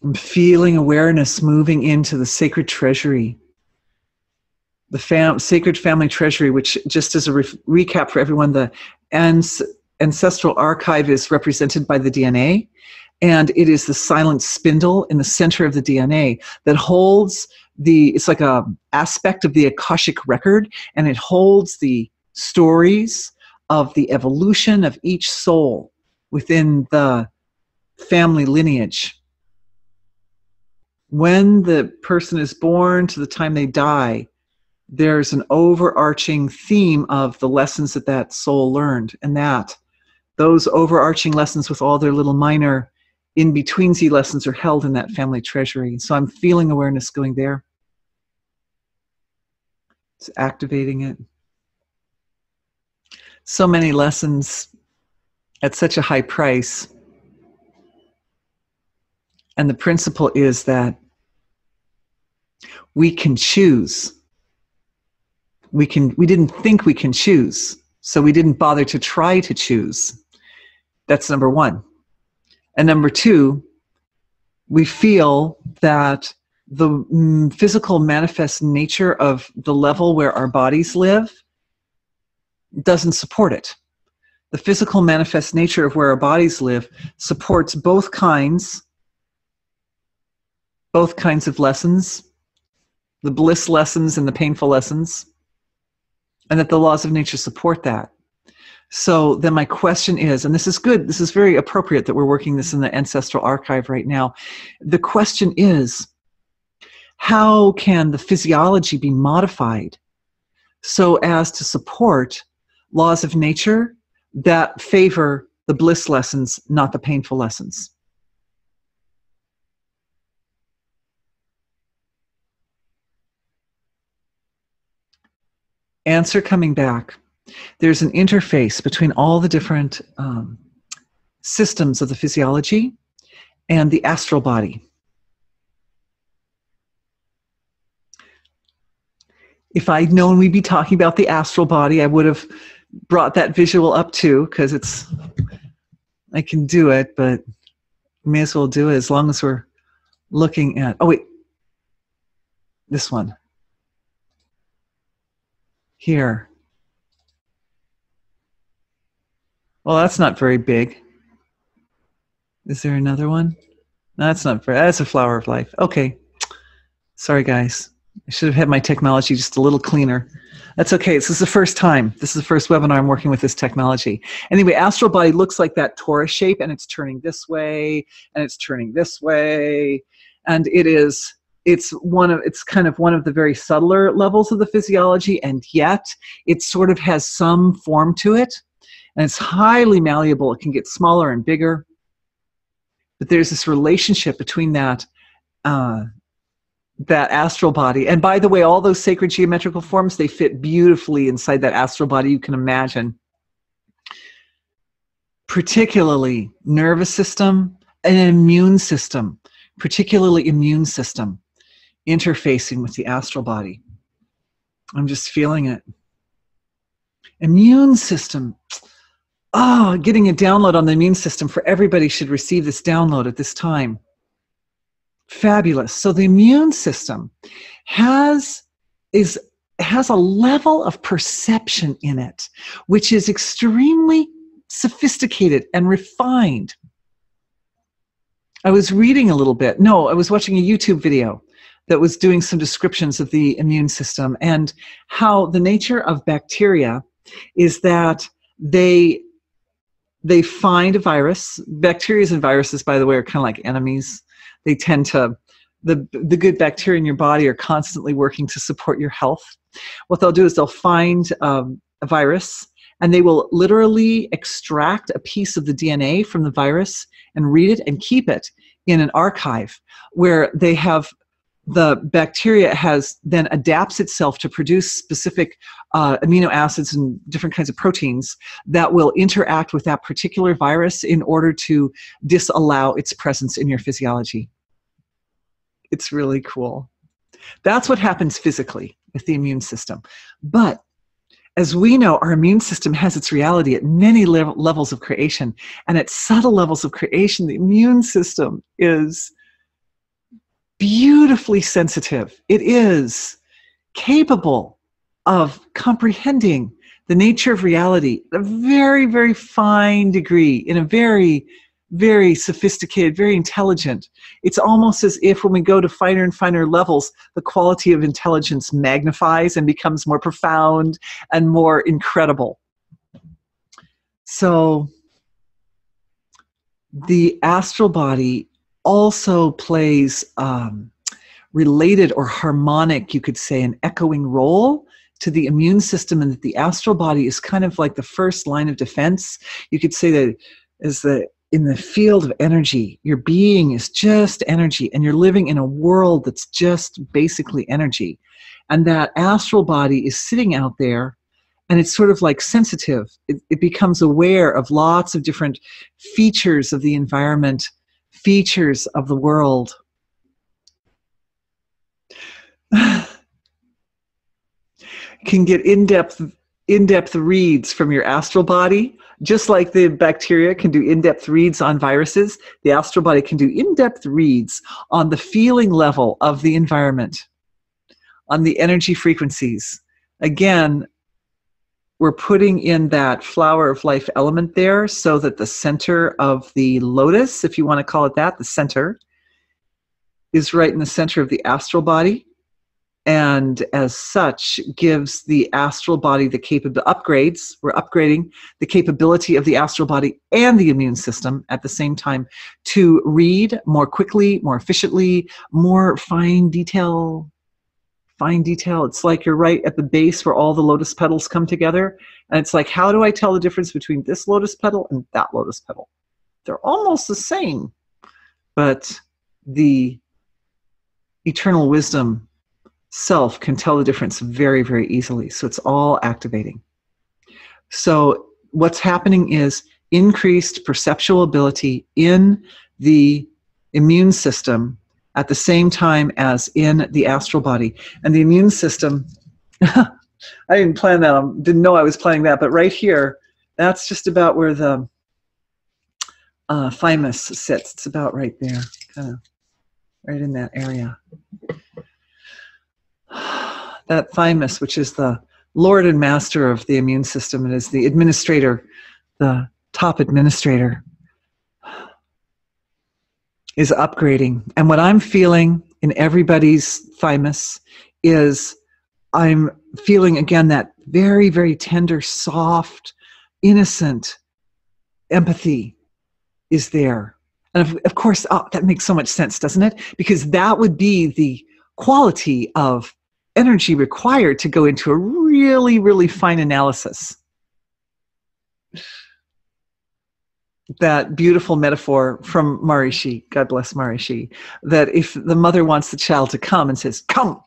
I'm feeling awareness moving into the sacred treasury. The sacred family treasury, which, just as a recap for everyone, the ancestral archive is represented by the DNA, and it is the silent spindle in the center of the DNA that holds it's like a aspect of the Akashic record, and it holds the stories of the evolution of each soul within the family lineage. When the person is born to the time they die, there's an overarching theme of the lessons that that soul learned, and that those overarching lessons with all their little minor in-betweensy lessons are held in that family treasury. So I'm feeling awareness going there. It's activating it. So many lessons at such a high price. And the principle is that we can choose. We didn't think we can choose, so we didn't bother to try to choose. That's number one. And number two, we feel that the physical manifest nature of the level where our bodies live doesn't support it. The physical manifest nature of where our bodies live supports both kinds of lessons, the bliss lessons and the painful lessons, and that the laws of nature support that. So then my question is, and this is good, this is very appropriate that we're working this in the Ancestral archive right now. The question is, how can the physiology be modified so as to support laws of nature that favor the bliss lessons, not the painful lessons? Answer coming back. There's an interface between all the different systems of the physiology and the astral body. If I'd known we'd be talking about the astral body, I would have brought that visual up too, because I can do it, but may as well do it as long as we're looking at, oh wait, this one. Here. Well, that's not very big. Is there another one? No, that's not very, that's a flower of life. Okay. Sorry, guys. I should have had my technology just a little cleaner. That's okay. This is the first time. This is the first webinar I'm working with this technology. Anyway, astral body looks like that torus shape, and it's turning this way, and it's turning this way. And it's kind of one of the very subtler levels of the physiology, and yet it sort of has some form to it. And it's highly malleable. It can get smaller and bigger. But there's this relationship between that astral body. And by the way, all those sacred geometrical forms, they fit beautifully inside that astral body you can imagine. Particularly nervous system and immune system, particularly immune system, interfacing with the astral body. I'm just feeling it. Immune system. Oh, getting a download on the immune system for everybody should receive this download at this time. Fabulous. So the immune system has a level of perception in it, which is extremely sophisticated and refined. I was reading a little bit. No, I was watching a YouTube video that was doing some descriptions of the immune system and how the nature of bacteria is that they find a virus. Bacteria and viruses, by the way, are kind of like enemies. They tend to, the good bacteria in your body are constantly working to support your health. What they'll do is they'll find a virus, and they will literally extract a piece of the DNA from the virus and read it and keep it in an archive where they have the bacteria then adapts itself to produce specific amino acids and different kinds of proteins that will interact with that particular virus in order to disallow its presence in your physiology. It's really cool. That's what happens physically with the immune system. But as we know, our immune system has its reality at many levels of creation. And at subtle levels of creation, the immune system is beautifully sensitive. It is capable of comprehending the nature of reality at a very, very fine degree, in a very, very sophisticated, very intelligent. It's almost as if when we go to finer and finer levels, the quality of intelligence magnifies and becomes more profound and more incredible. So the astral body also plays related or harmonic, you could say, an echoing role to the immune system, and that the astral body is kind of like the first line of defense. You could say that is in the field of energy, your being is just energy, and you're living in a world that's just basically energy. And that astral body is sitting out there, and it's sort of like sensitive. It becomes aware of lots of different features of the environment, features of the world. Can get in-depth reads from your astral body, just like the bacteria can do in-depth reads on viruses. The astral body can do in-depth reads on the feeling level of the environment, on the energy frequencies. Again, we're putting in that flower of life element there so that the center of the lotus, if you want to call it that, the center, is right in the center of the astral body. and as such gives the astral body the upgrades. We're upgrading the capability of the astral body and the immune system at the same time to read more quickly, more efficiently, more fine detail. It's like you're right at the base where all the lotus petals come together, and it's like, how do I tell the difference between this lotus petal and that lotus petal? They're almost the same, but the eternal wisdom self can tell the difference very, very easily. So it's all activating. So what's happening is increased perceptual ability in the immune system at the same time as in the astral body. And the immune system, I didn't plan that, didn't know I was planning that, but right here, that's just about where the Thymus sits. It's about right there, kind of right in that area. That Thymus, which is the lord and master of the immune system, and is the administrator, the top administrator, is upgrading. And what I'm feeling in everybody's Thymus is I'm feeling, again, that very, very tender, soft, innocent empathy is there. And of course, that makes so much sense, doesn't it? Because that would be the quality of energy required to go into a really, really fine analysis. That beautiful metaphor from Maharishi, God bless Maharishi, that if the mother wants the child to come and says, come,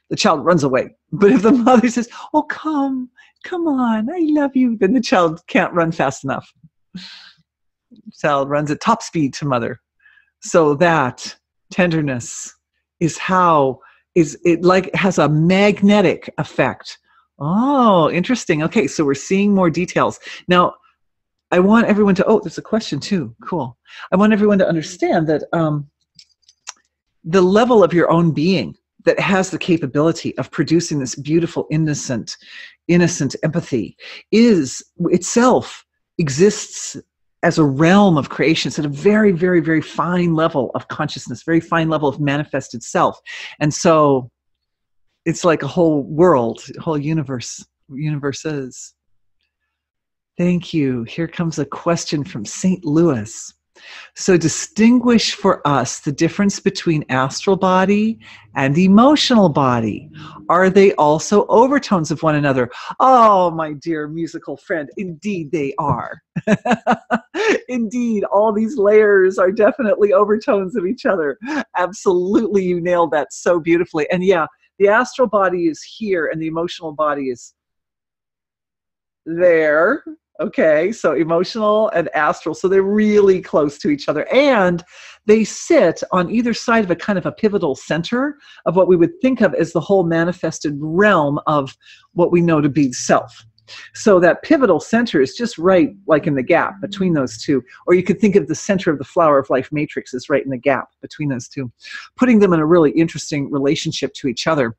the child runs away. But if the mother says, oh, come on, I love you, then the child can't run fast enough. The child runs at top speed to mother. So that tenderness is it like has a magnetic effect. Oh, interesting. Okay, so we're seeing more details. Now, I want everyone to, there's a question too. Cool. I want everyone to understand that the level of your own being that has the capability of producing this beautiful, innocent empathy itself exists as a realm of creation. It's at a very, very, very fine level of consciousness, very fine level of manifested self. And so it's like a whole world, a whole universes. Thank you. Here comes a question from St. Louis. So distinguish for us the difference between astral body and emotional body. Are they also overtones of one another? Oh, my dear musical friend, indeed they are. Indeed, all these layers are definitely overtones of each other. Absolutely, you nailed that so beautifully. And yeah, the astral body is here and the emotional body is there. Okay, so emotional and astral, so they're really close to each other, and they sit on either side of a kind of a pivotal center of what we would think of as the whole manifested realm of what we know to be self. So that pivotal center is just right, like in the gap between those two, or you could think of the center of the flower of life matrix as right in the gap between those two, putting them in a really interesting relationship to each other.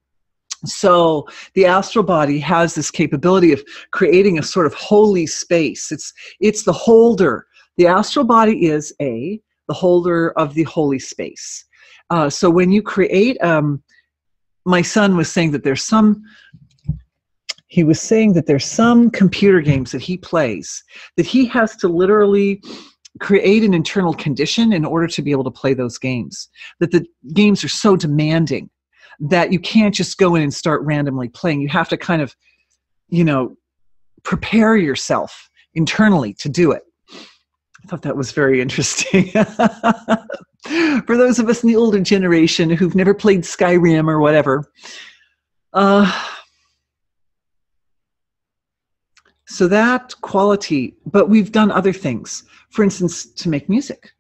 So the astral body has this capability of creating a sort of holy space. It's the holder. The astral body is the holder of the holy space. So when you create, my son was saying that there's some computer games that he plays that he has to literally create an internal condition in order to be able to play those games. That the games are so demanding that you can't just go in and start randomly playing. You have to kind of, prepare yourself internally to do it. I thought that was very interesting. For those of us in the older generation who've never played Skyrim or whatever. So that quality, but we've done other things. For instance, to make music.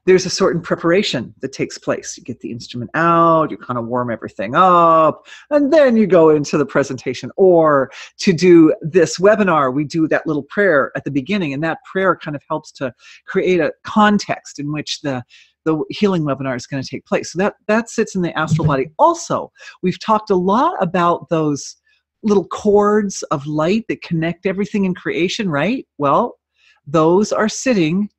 There's a certain preparation that takes place. You get the instrument out, you kind of warm everything up, and then you go into the presentation. Or to do this webinar, we do that little prayer at the beginning, and that prayer kind of helps to create a context in which the healing webinar is going to take place. So that sits in the astral body. Also, we've talked a lot about those little cords of light that connect everything in creation, right? Well, those are sitting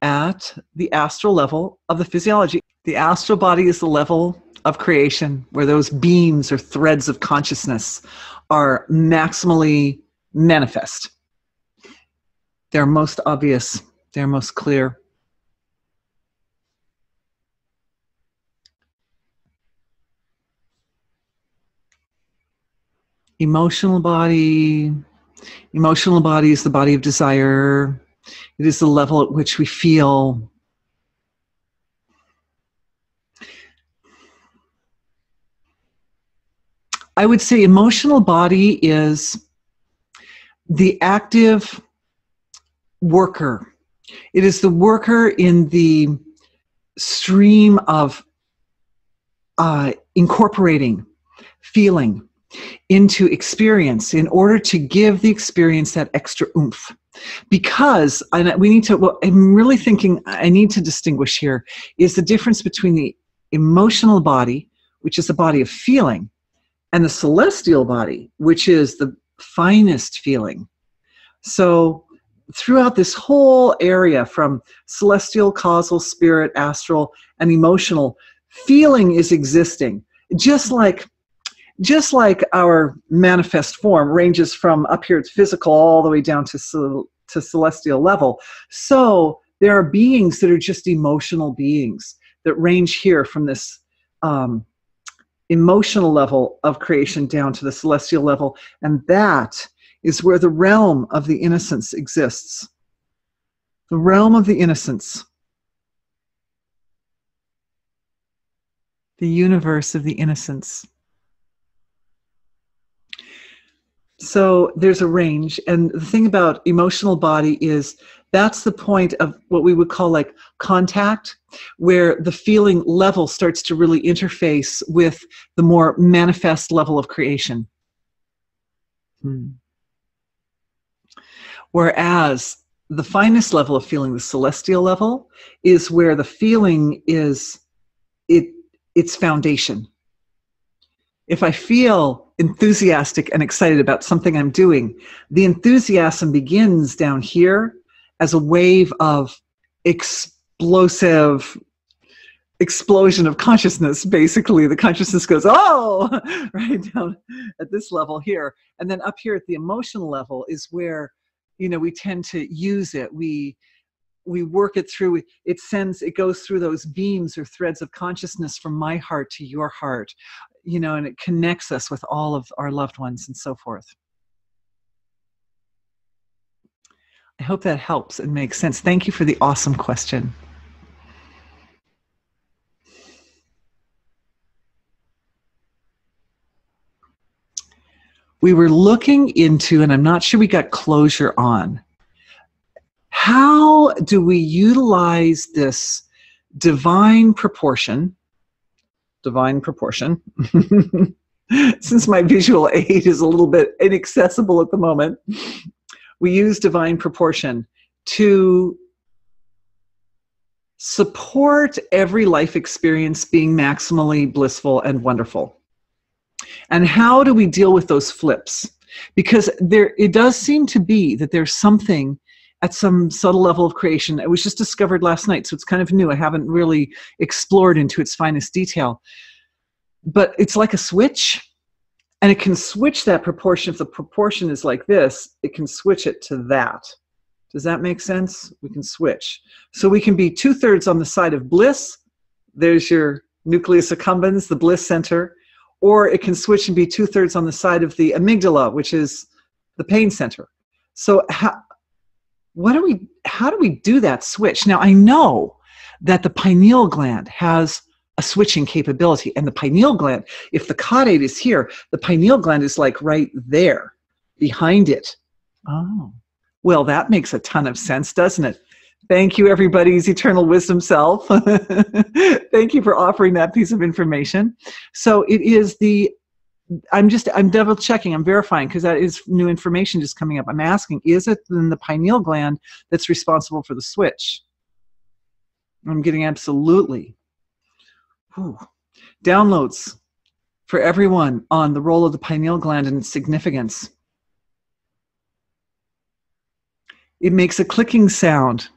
at the astral level of the physiology. The astral body is the level of creation where those beams or threads of consciousness are maximally manifest. They're most obvious. They're most clear. Emotional body. Emotional body is the body of desire. It is the level at which we feel. I would say emotional body is the active worker. It is the worker in the stream of incorporating feeling into experience in order to give the experience that extra oomph. Because we need to, well, I'm really thinking I need to distinguish here is the difference between the emotional body, which is the body of feeling, and the celestial body, which is the finest feeling. So throughout this whole area from celestial, causal, spirit, astral, and emotional, feeling is existing. Just like our manifest form ranges from up here, it's physical, all the way down to celestial level. So there are beings that are just emotional beings that range here from this emotional level of creation down to the celestial level. And that is where the realm of the innocence exists. The realm of the innocence. The universe of the innocence. So there's a range, and the thing about emotional body is that's the point of what we would call like contact, where the feeling level starts to really interface with the more manifest level of creation. Whereas the finest level of feeling, the celestial level, is where the feeling is its foundation. If I feel enthusiastic and excited about something I'm doing, the enthusiasm begins down here as a wave of explosion of consciousness. Basically, the consciousness goes, oh, right down at this level here. And then up here at the emotional level is where, we tend to use it. We work it through, it goes through those beams or threads of consciousness from my heart to your heart, and it connects us with all of our loved ones and so forth. I hope that helps and makes sense. Thank you for the awesome question. We were looking into, and I'm not sure we got closure on, how do we utilize this divine proportion, since my visual aid is a little bit inaccessible at the moment, we use divine proportion to support every life experience being maximally blissful and wonderful. And how do we deal with those flips? Because it does seem to be that there's something at some subtle level of creation. It was just discovered last night, so it's kind of new. I haven't really explored into its finest detail. But it's like a switch, and it can switch that proportion. If the proportion is like this, it can switch it to that. Does that make sense? We can switch. So we can be 2/3 on the side of bliss. There's your nucleus accumbens, the bliss center. Or it can switch and be 2/3 on the side of the amygdala, which is the pain center. So how do we do that switch? Now, I know that the pineal gland has a switching capability, and the pineal gland, if the caudate is here, the pineal gland is like right there behind it. Oh, well, that makes a ton of sense, doesn't it? Thank you, everybody's eternal wisdom self. Thank you for offering that piece of information. So it is I'm double checking, I'm verifying, because that is new information just coming up. I'm asking, is it then the pineal gland that's responsible for the switch? I'm getting absolutely downloads for everyone on the role of the pineal gland and its significance. It makes a clicking sound.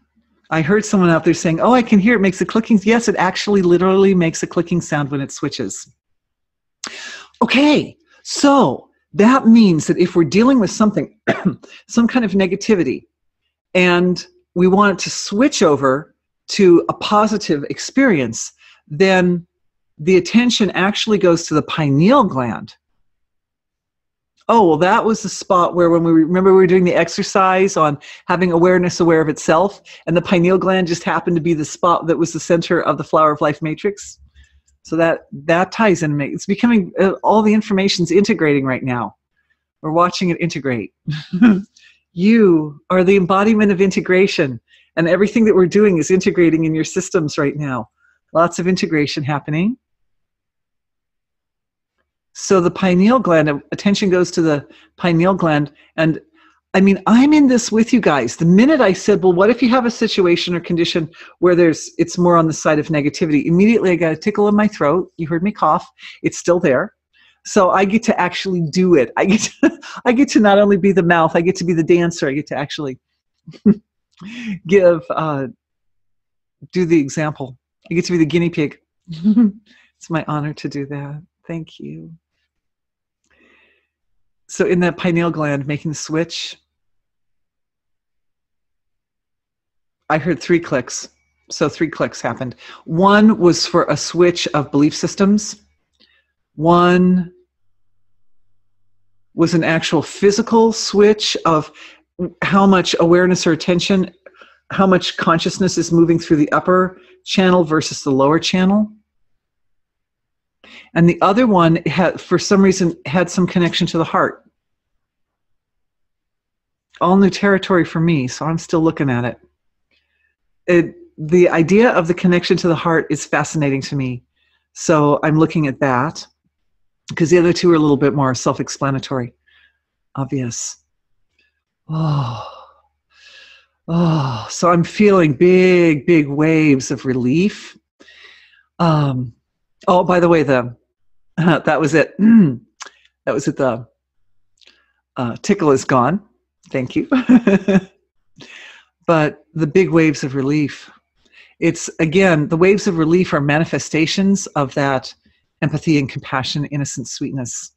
I heard someone out there saying, oh, I can hear it makes a clicking. Yes, it actually literally makes a clicking sound when it switches. Okay, so that means that if we're dealing with something, some kind of negativity, and we want it to switch over to a positive experience, then the attention actually goes to the pineal gland. Oh, well, that was the spot where when we were doing the exercise on having awareness aware of itself, and the pineal gland just happened to be the spot that was the center of the flower of life matrix. So that ties in. It's becoming, all the information's integrating right now. We're watching it integrate. You are the embodiment of integration, and everything that we're doing is integrating in your systems right now. Lots of integration happening. So the pineal gland, attention goes to the pineal gland. And I mean, I'm in this with you guys. The minute I said, well, what if you have a situation or condition where it's more on the side of negativity? Immediately I got a tickle in my throat. You heard me cough. It's still there. So I get to actually do it. I get to not only be the mouth, I get to be the dancer. I get to actually do the example. I get to be the guinea pig. It's my honor to do that. Thank you. So in that pineal gland, making the switch, I heard 3 clicks. So 3 clicks happened. One was for a switch of belief systems. One was an actual physical switch of how much awareness or attention, how much consciousness is moving through the upper channel versus the lower channel. And the other one, for some reason, had some connection to the heart. All new territory for me, so I'm still looking at it. The idea of the connection to the heart is fascinating to me. So I'm looking at that, because the other 2 are a little bit more self-explanatory, obvious. So I'm feeling big, big waves of relief. Oh, by the way, that was it. That was it. The tickle is gone. Thank you. But the big waves of relief, it's, again, the waves of relief are manifestations of that empathy and compassion, innocent sweetness.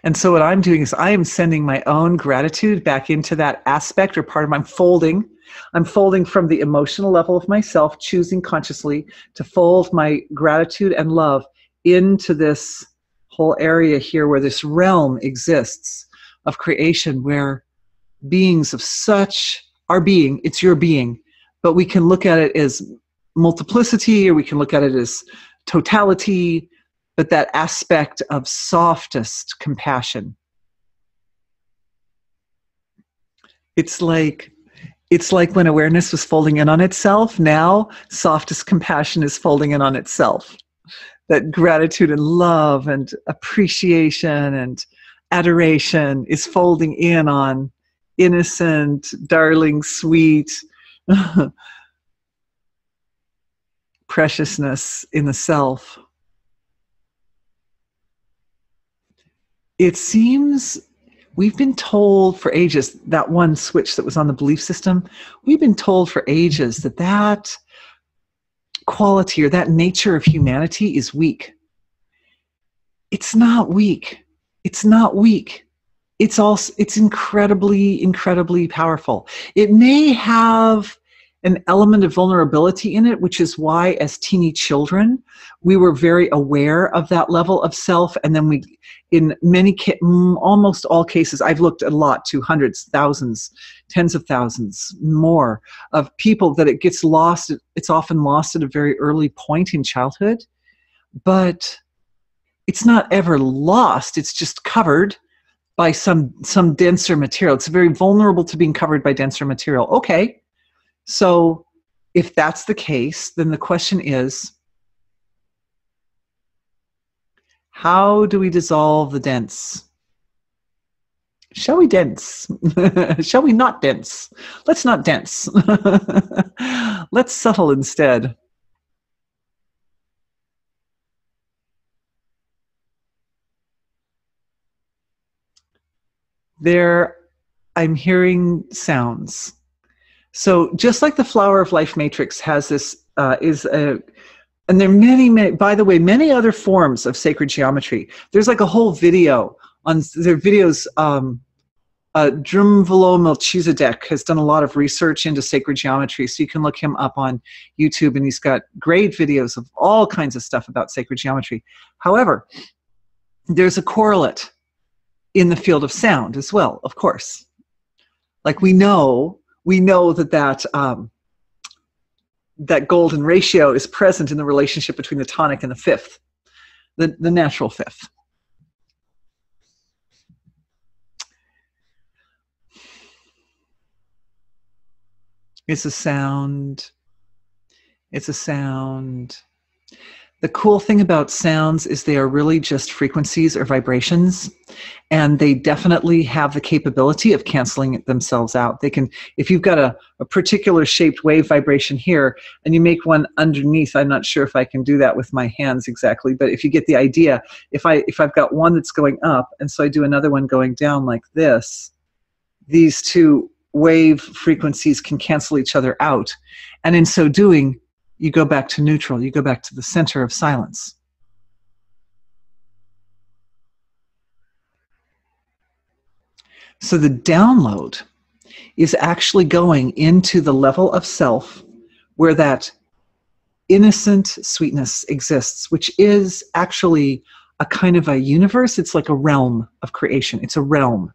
And so what I'm doing is I am sending my own gratitude back into that aspect or part of my folding. I'm folding from the emotional level of myself, choosing consciously to fold my gratitude and love into this whole area here where this realm exists of creation, where beings of such are being, it's your being, but we can look at it as multiplicity, or we can look at it as totality, but that aspect of softest compassion. It's like when awareness was folding in on itself, now softest compassion is folding in on itself. That gratitude and love and appreciation and adoration is folding in on innocent, darling, sweet preciousness in the self. It seems we've been told for ages, that one switch that was on the belief system, we've been told for ages that quality or that nature of humanity is weak. It's not weak. It's not weak. It's incredibly, incredibly powerful. It may have an element of vulnerability in it, which is why as teeny children, we were very aware of that level of self. And then in almost all cases, I've looked a lot to hundreds, thousands, tens of thousands more of people that it gets lost. It's often lost at a very early point in childhood, but it's not ever lost. It's just covered by some denser material. It's very vulnerable to being covered by denser material. Okay, so if that's the case, then the question is, how do we dissolve the dense? Shall we dense? Shall we not dense? Let's not dense. Let's subtle instead. I'm hearing sounds. So just like the Flower of Life matrix has this, and there are many, by the way, many other forms of sacred geometry. There's like a whole video on, there are videos, Drumvalo Melchizedek has done a lot of research into sacred geometry, so you can look him up on YouTube, and he's got great videos of all kinds of stuff about sacred geometry. However, there's a correlate in the field of sound as well, of course. Like we know that that golden ratio is present in the relationship between the tonic and the fifth, the natural fifth. It's a sound. It's a sound. The cool thing about sounds is they are really just frequencies or vibrations, and they definitely have the capability of canceling themselves out. They can, if you've got a particular shaped wave vibration here, and you make one underneath, I'm not sure if I can do that with my hands exactly, but if you get the idea, if I've got one that's going up, and so I do another one going down like this, these two wave frequencies can cancel each other out. And in so doing, you go back to neutral. You go back to the center of silence. So the download is actually going into the level of self where that innocent sweetness exists, which is actually a kind of a universe. It's like a realm of creation. It's a realm.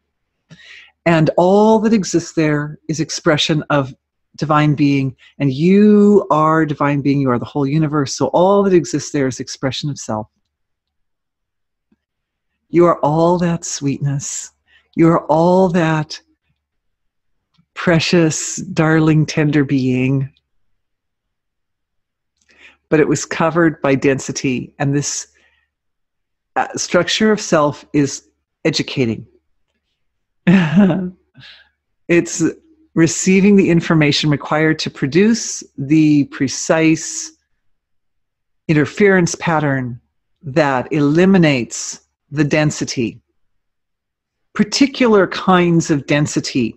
And all that exists there is expression of divine being, and you are divine being. You are the whole universe. So all that exists there is expression of self. You are all that sweetness. You are all that precious, darling, tender being. But it was covered by density, and this structure of self is educating. It's receiving the information required to produce the precise interference pattern that eliminates the density. Particular kinds of density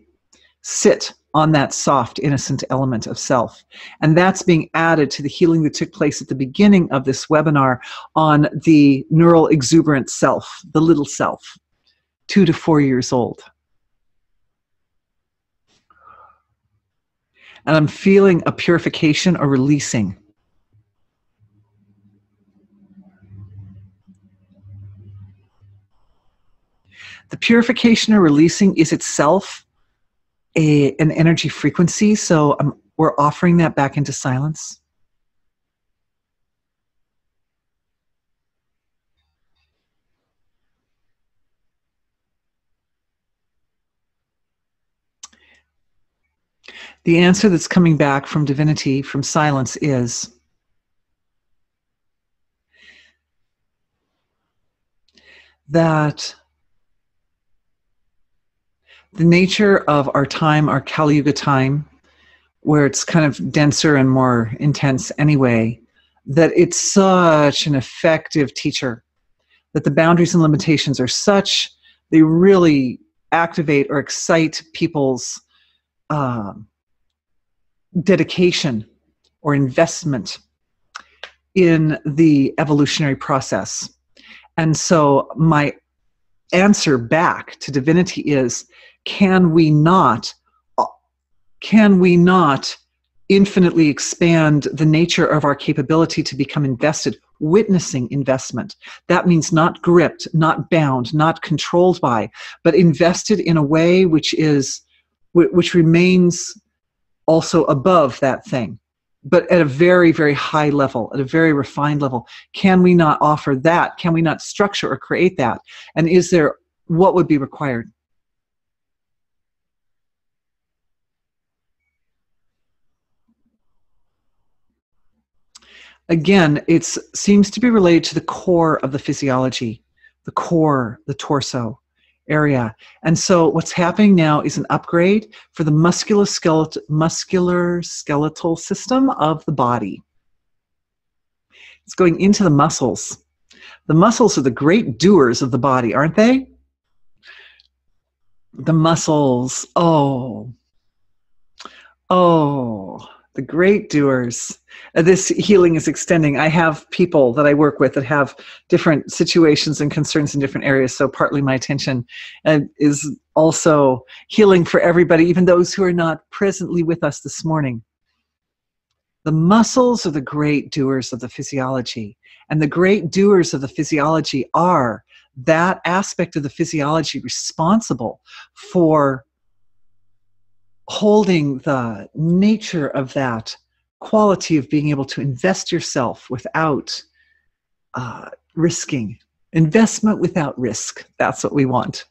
sit on that soft, innocent element of self. And that's being added to the healing that took place at the beginning of this webinar on the neural exuberant self, the little self, 2 to 4 years old. And I'm feeling a purification or releasing. The purification or releasing is itself an energy frequency, so we're offering that back into silence. The answer that's coming back from divinity, from silence, is that the nature of our time, our Kali Yuga time, where it's kind of denser and more intense anyway, that it's such an effective teacher, that the boundaries and limitations are such, they really activate or excite people's dedication or investment in the evolutionary process. And so my answer back to divinity is, can we not infinitely expand the nature of our capability to become invested, witnessing investment? That means not gripped, not bound, not controlled by, but invested in a way which remains also above that thing, but at a very, very high level, at a very refined level. Can we not offer that? Can we not structure or create that? And is there, what would be required? Again, it seems to be related to the core of the physiology, the core, the torso area. And so what's happening now is an upgrade for the muscular skeletal system of the body. It's going into the muscles. The muscles are the great doers of the body, aren't they? The muscles, oh, Oh, the great doers. This healing is extending. I have people that I work with that have different situations and concerns in different areas. So partly my attention is also healing for everybody, even those who are not presently with us this morning. The muscles are the great doers of the physiology. And the great doers of the physiology are that aspect of the physiology responsible for holding the nature of that quality of being able to invest yourself without risking. Investment without risk. That's what we want.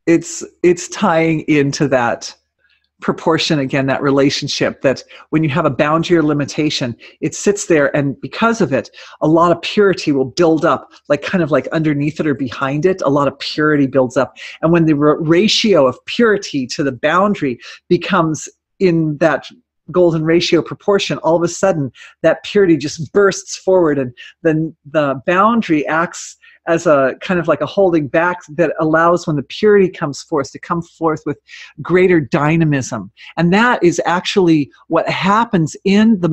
It's tying into that proportion again, that relationship, that when you have a boundary or limitation, it sits there, and because of it, a lot of purity will build up, like kind of like underneath it or behind it, a lot of purity builds up. And when the ratio of purity to the boundary becomes in that golden ratio proportion, all of a sudden that purity just bursts forward, and then the boundary acts as a kind of like a holding back that allows, when the purity comes forth, to come forth with greater dynamism. And that is actually what happens in the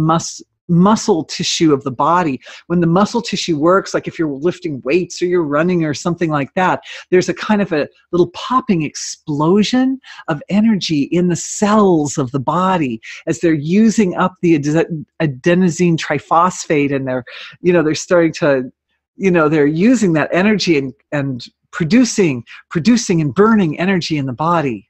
muscle tissue of the body. When the muscle tissue works, like if you're lifting weights or you're running or something like that, there's a kind of a little popping explosion of energy in the cells of the body as they're using up the adenosine triphosphate, and they're starting to, they're using that energy and producing and burning energy in the body.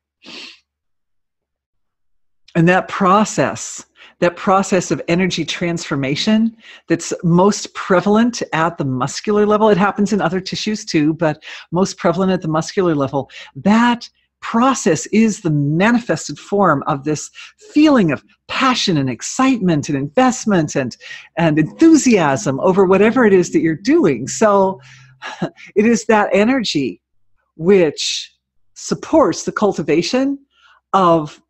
And that process of energy transformation that's most prevalent at the muscular level, it happens in other tissues too, but most prevalent at the muscular level, that process is the manifested form of this feeling of passion and excitement and investment and enthusiasm over whatever it is that you're doing. So it is that energy which supports the cultivation of,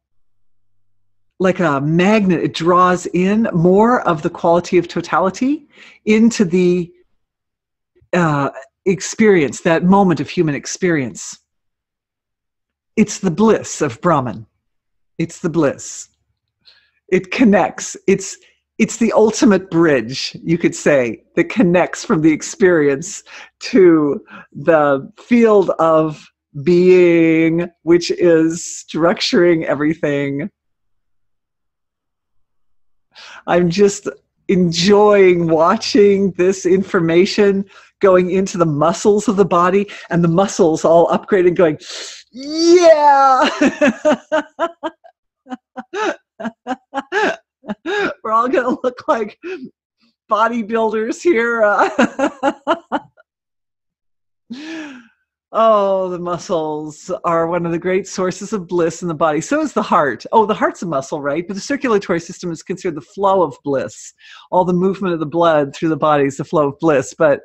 like a magnet, it draws in more of the quality of totality into the experience, that moment of human experience. It's the bliss of Brahman. It's the bliss. It connects. It's the ultimate bridge, you could say, that connects from the experience to the field of being, which is structuring everything. I'm just enjoying watching this information going into the muscles of the body, and the muscles all upgraded, going, yeah! We're all going to look like bodybuilders here. Oh, the muscles are one of the great sources of bliss in the body. So is the heart. Oh, the heart's a muscle, right? But the circulatory system is considered the flow of bliss. All the movement of the blood through the body is the flow of bliss. But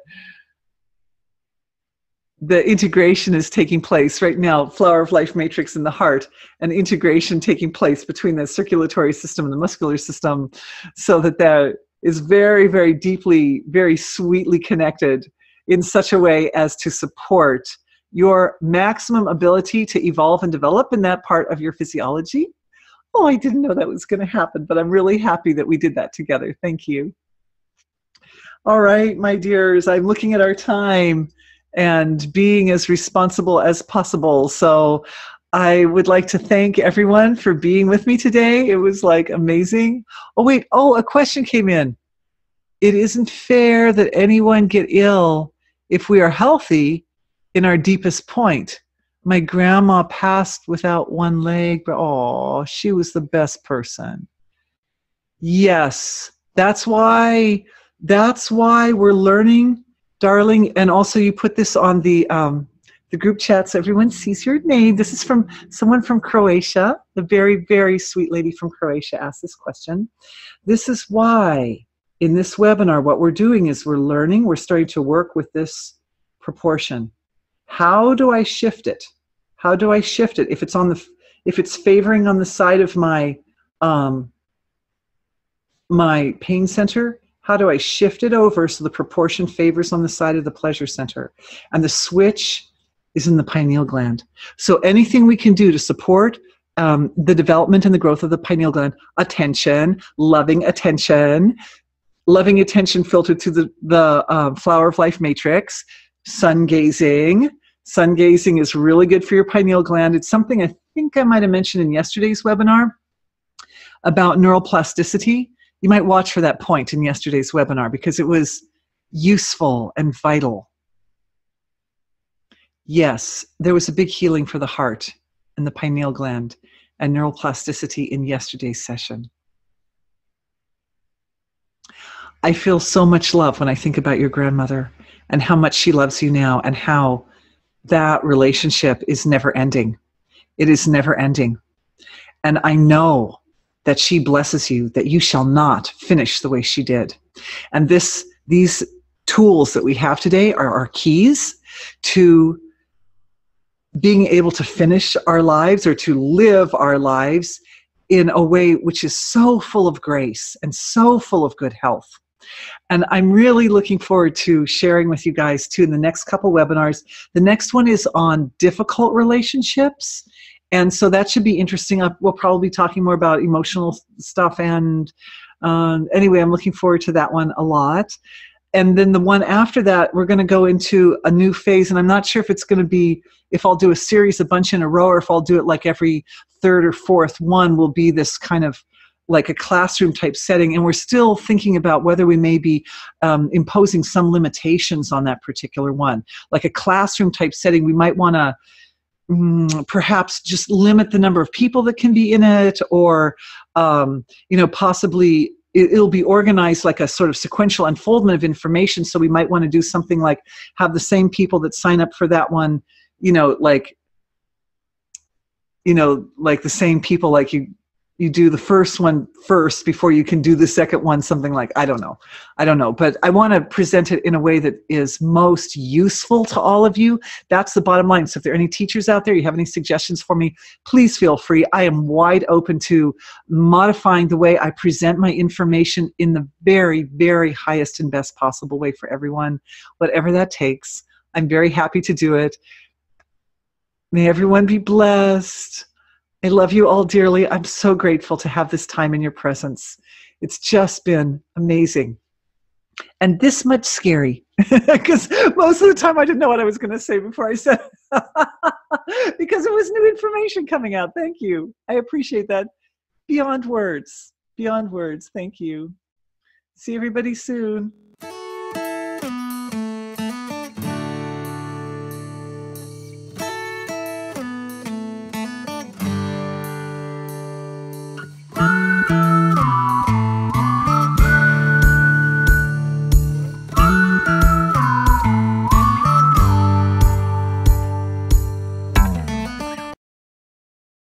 the integration is taking place right now, flower of life matrix in the heart, and integration taking place between the circulatory system and the muscular system, so that is very, very deeply, very sweetly connected in such a way as to support your maximum ability to evolve and develop in that part of your physiology. Oh, I didn't know that was going to happen, but I'm really happy that we did that together. Thank you. All right, my dears, I'm looking at our time and being as responsible as possible. So I would like to thank everyone for being with me today. It was like amazing. Oh, wait. Oh, a question came in. It isn't fair that anyone get ill if we are healthy in our deepest point. My grandma passed without one leg, but oh, she was the best person. Yes, that's why we're learning, darling. And also you put this on the group chat so everyone sees your name. This is from someone from Croatia. The very, very sweet lady from Croatia asked this question. This is why in this webinar, what we're doing is we're learning, we're starting to work with this proportion. How do I shift it? How do I shift it? If it's favoring on the side of my my pain center, How do I shift it over so the proportion favors on the side of the pleasure center? And the switch is in the pineal gland. So anything we can do to support the development and the growth of the pineal gland, attention, loving attention filtered through the flower of life matrix, sun gazing. Sun gazing is really good for your pineal gland. It's something I think I might have mentioned in yesterday's webinar about neuroplasticity. You might watch for that point in yesterday's webinar because it was useful and vital. Yes, there was a big healing for the heart and the pineal gland and neuroplasticity in yesterday's session. I feel so much love when I think about your grandmother and how much she loves you now and how that relationship is never ending. It is never ending. And I know that she blesses you, that you shall not finish the way she did. And these tools that we have today are our keys to being able to finish our lives or to live our lives in a way which is so full of grace and so full of good health. And I'm really looking forward to sharing with you guys too in the next couple webinars. The next one is on difficult relationships. And so that should be interesting. We'll probably be talking more about emotional stuff. And anyway, I'm looking forward to that one a lot. And then the one after that, we're going to go into a new phase. And I'm not sure if it's going to be, if I'll do a series, a bunch in a row, or if I'll do it like every third or fourth one will be this kind of like a classroom type setting. And we're still thinking about whether we may be imposing some limitations on that particular one. Like a classroom type setting, we might want to perhaps just limit the number of people that can be in it, or possibly it'll be organized like a sort of sequential unfoldment of information. So we might want to do something like have the same people that sign up for that one, like the same people, like you do the first one first before you can do the second one, something like, I don't know. But I want to present it in a way that is most useful to all of you. That's the bottom line. So if there are any teachers out there, you have any suggestions for me, please feel free. I am wide open to modifying the way I present my information in the very, very highest and best possible way for everyone, whatever that takes. I'm very happy to do it. May everyone be blessed. I love you all dearly. I'm so grateful to have this time in your presence. It's just been amazing. And this much scary, because most of the time I didn't know what I was going to say before I said it, because it was new information coming out. Thank you. I appreciate that. Beyond words. Beyond words. Thank you. See everybody soon.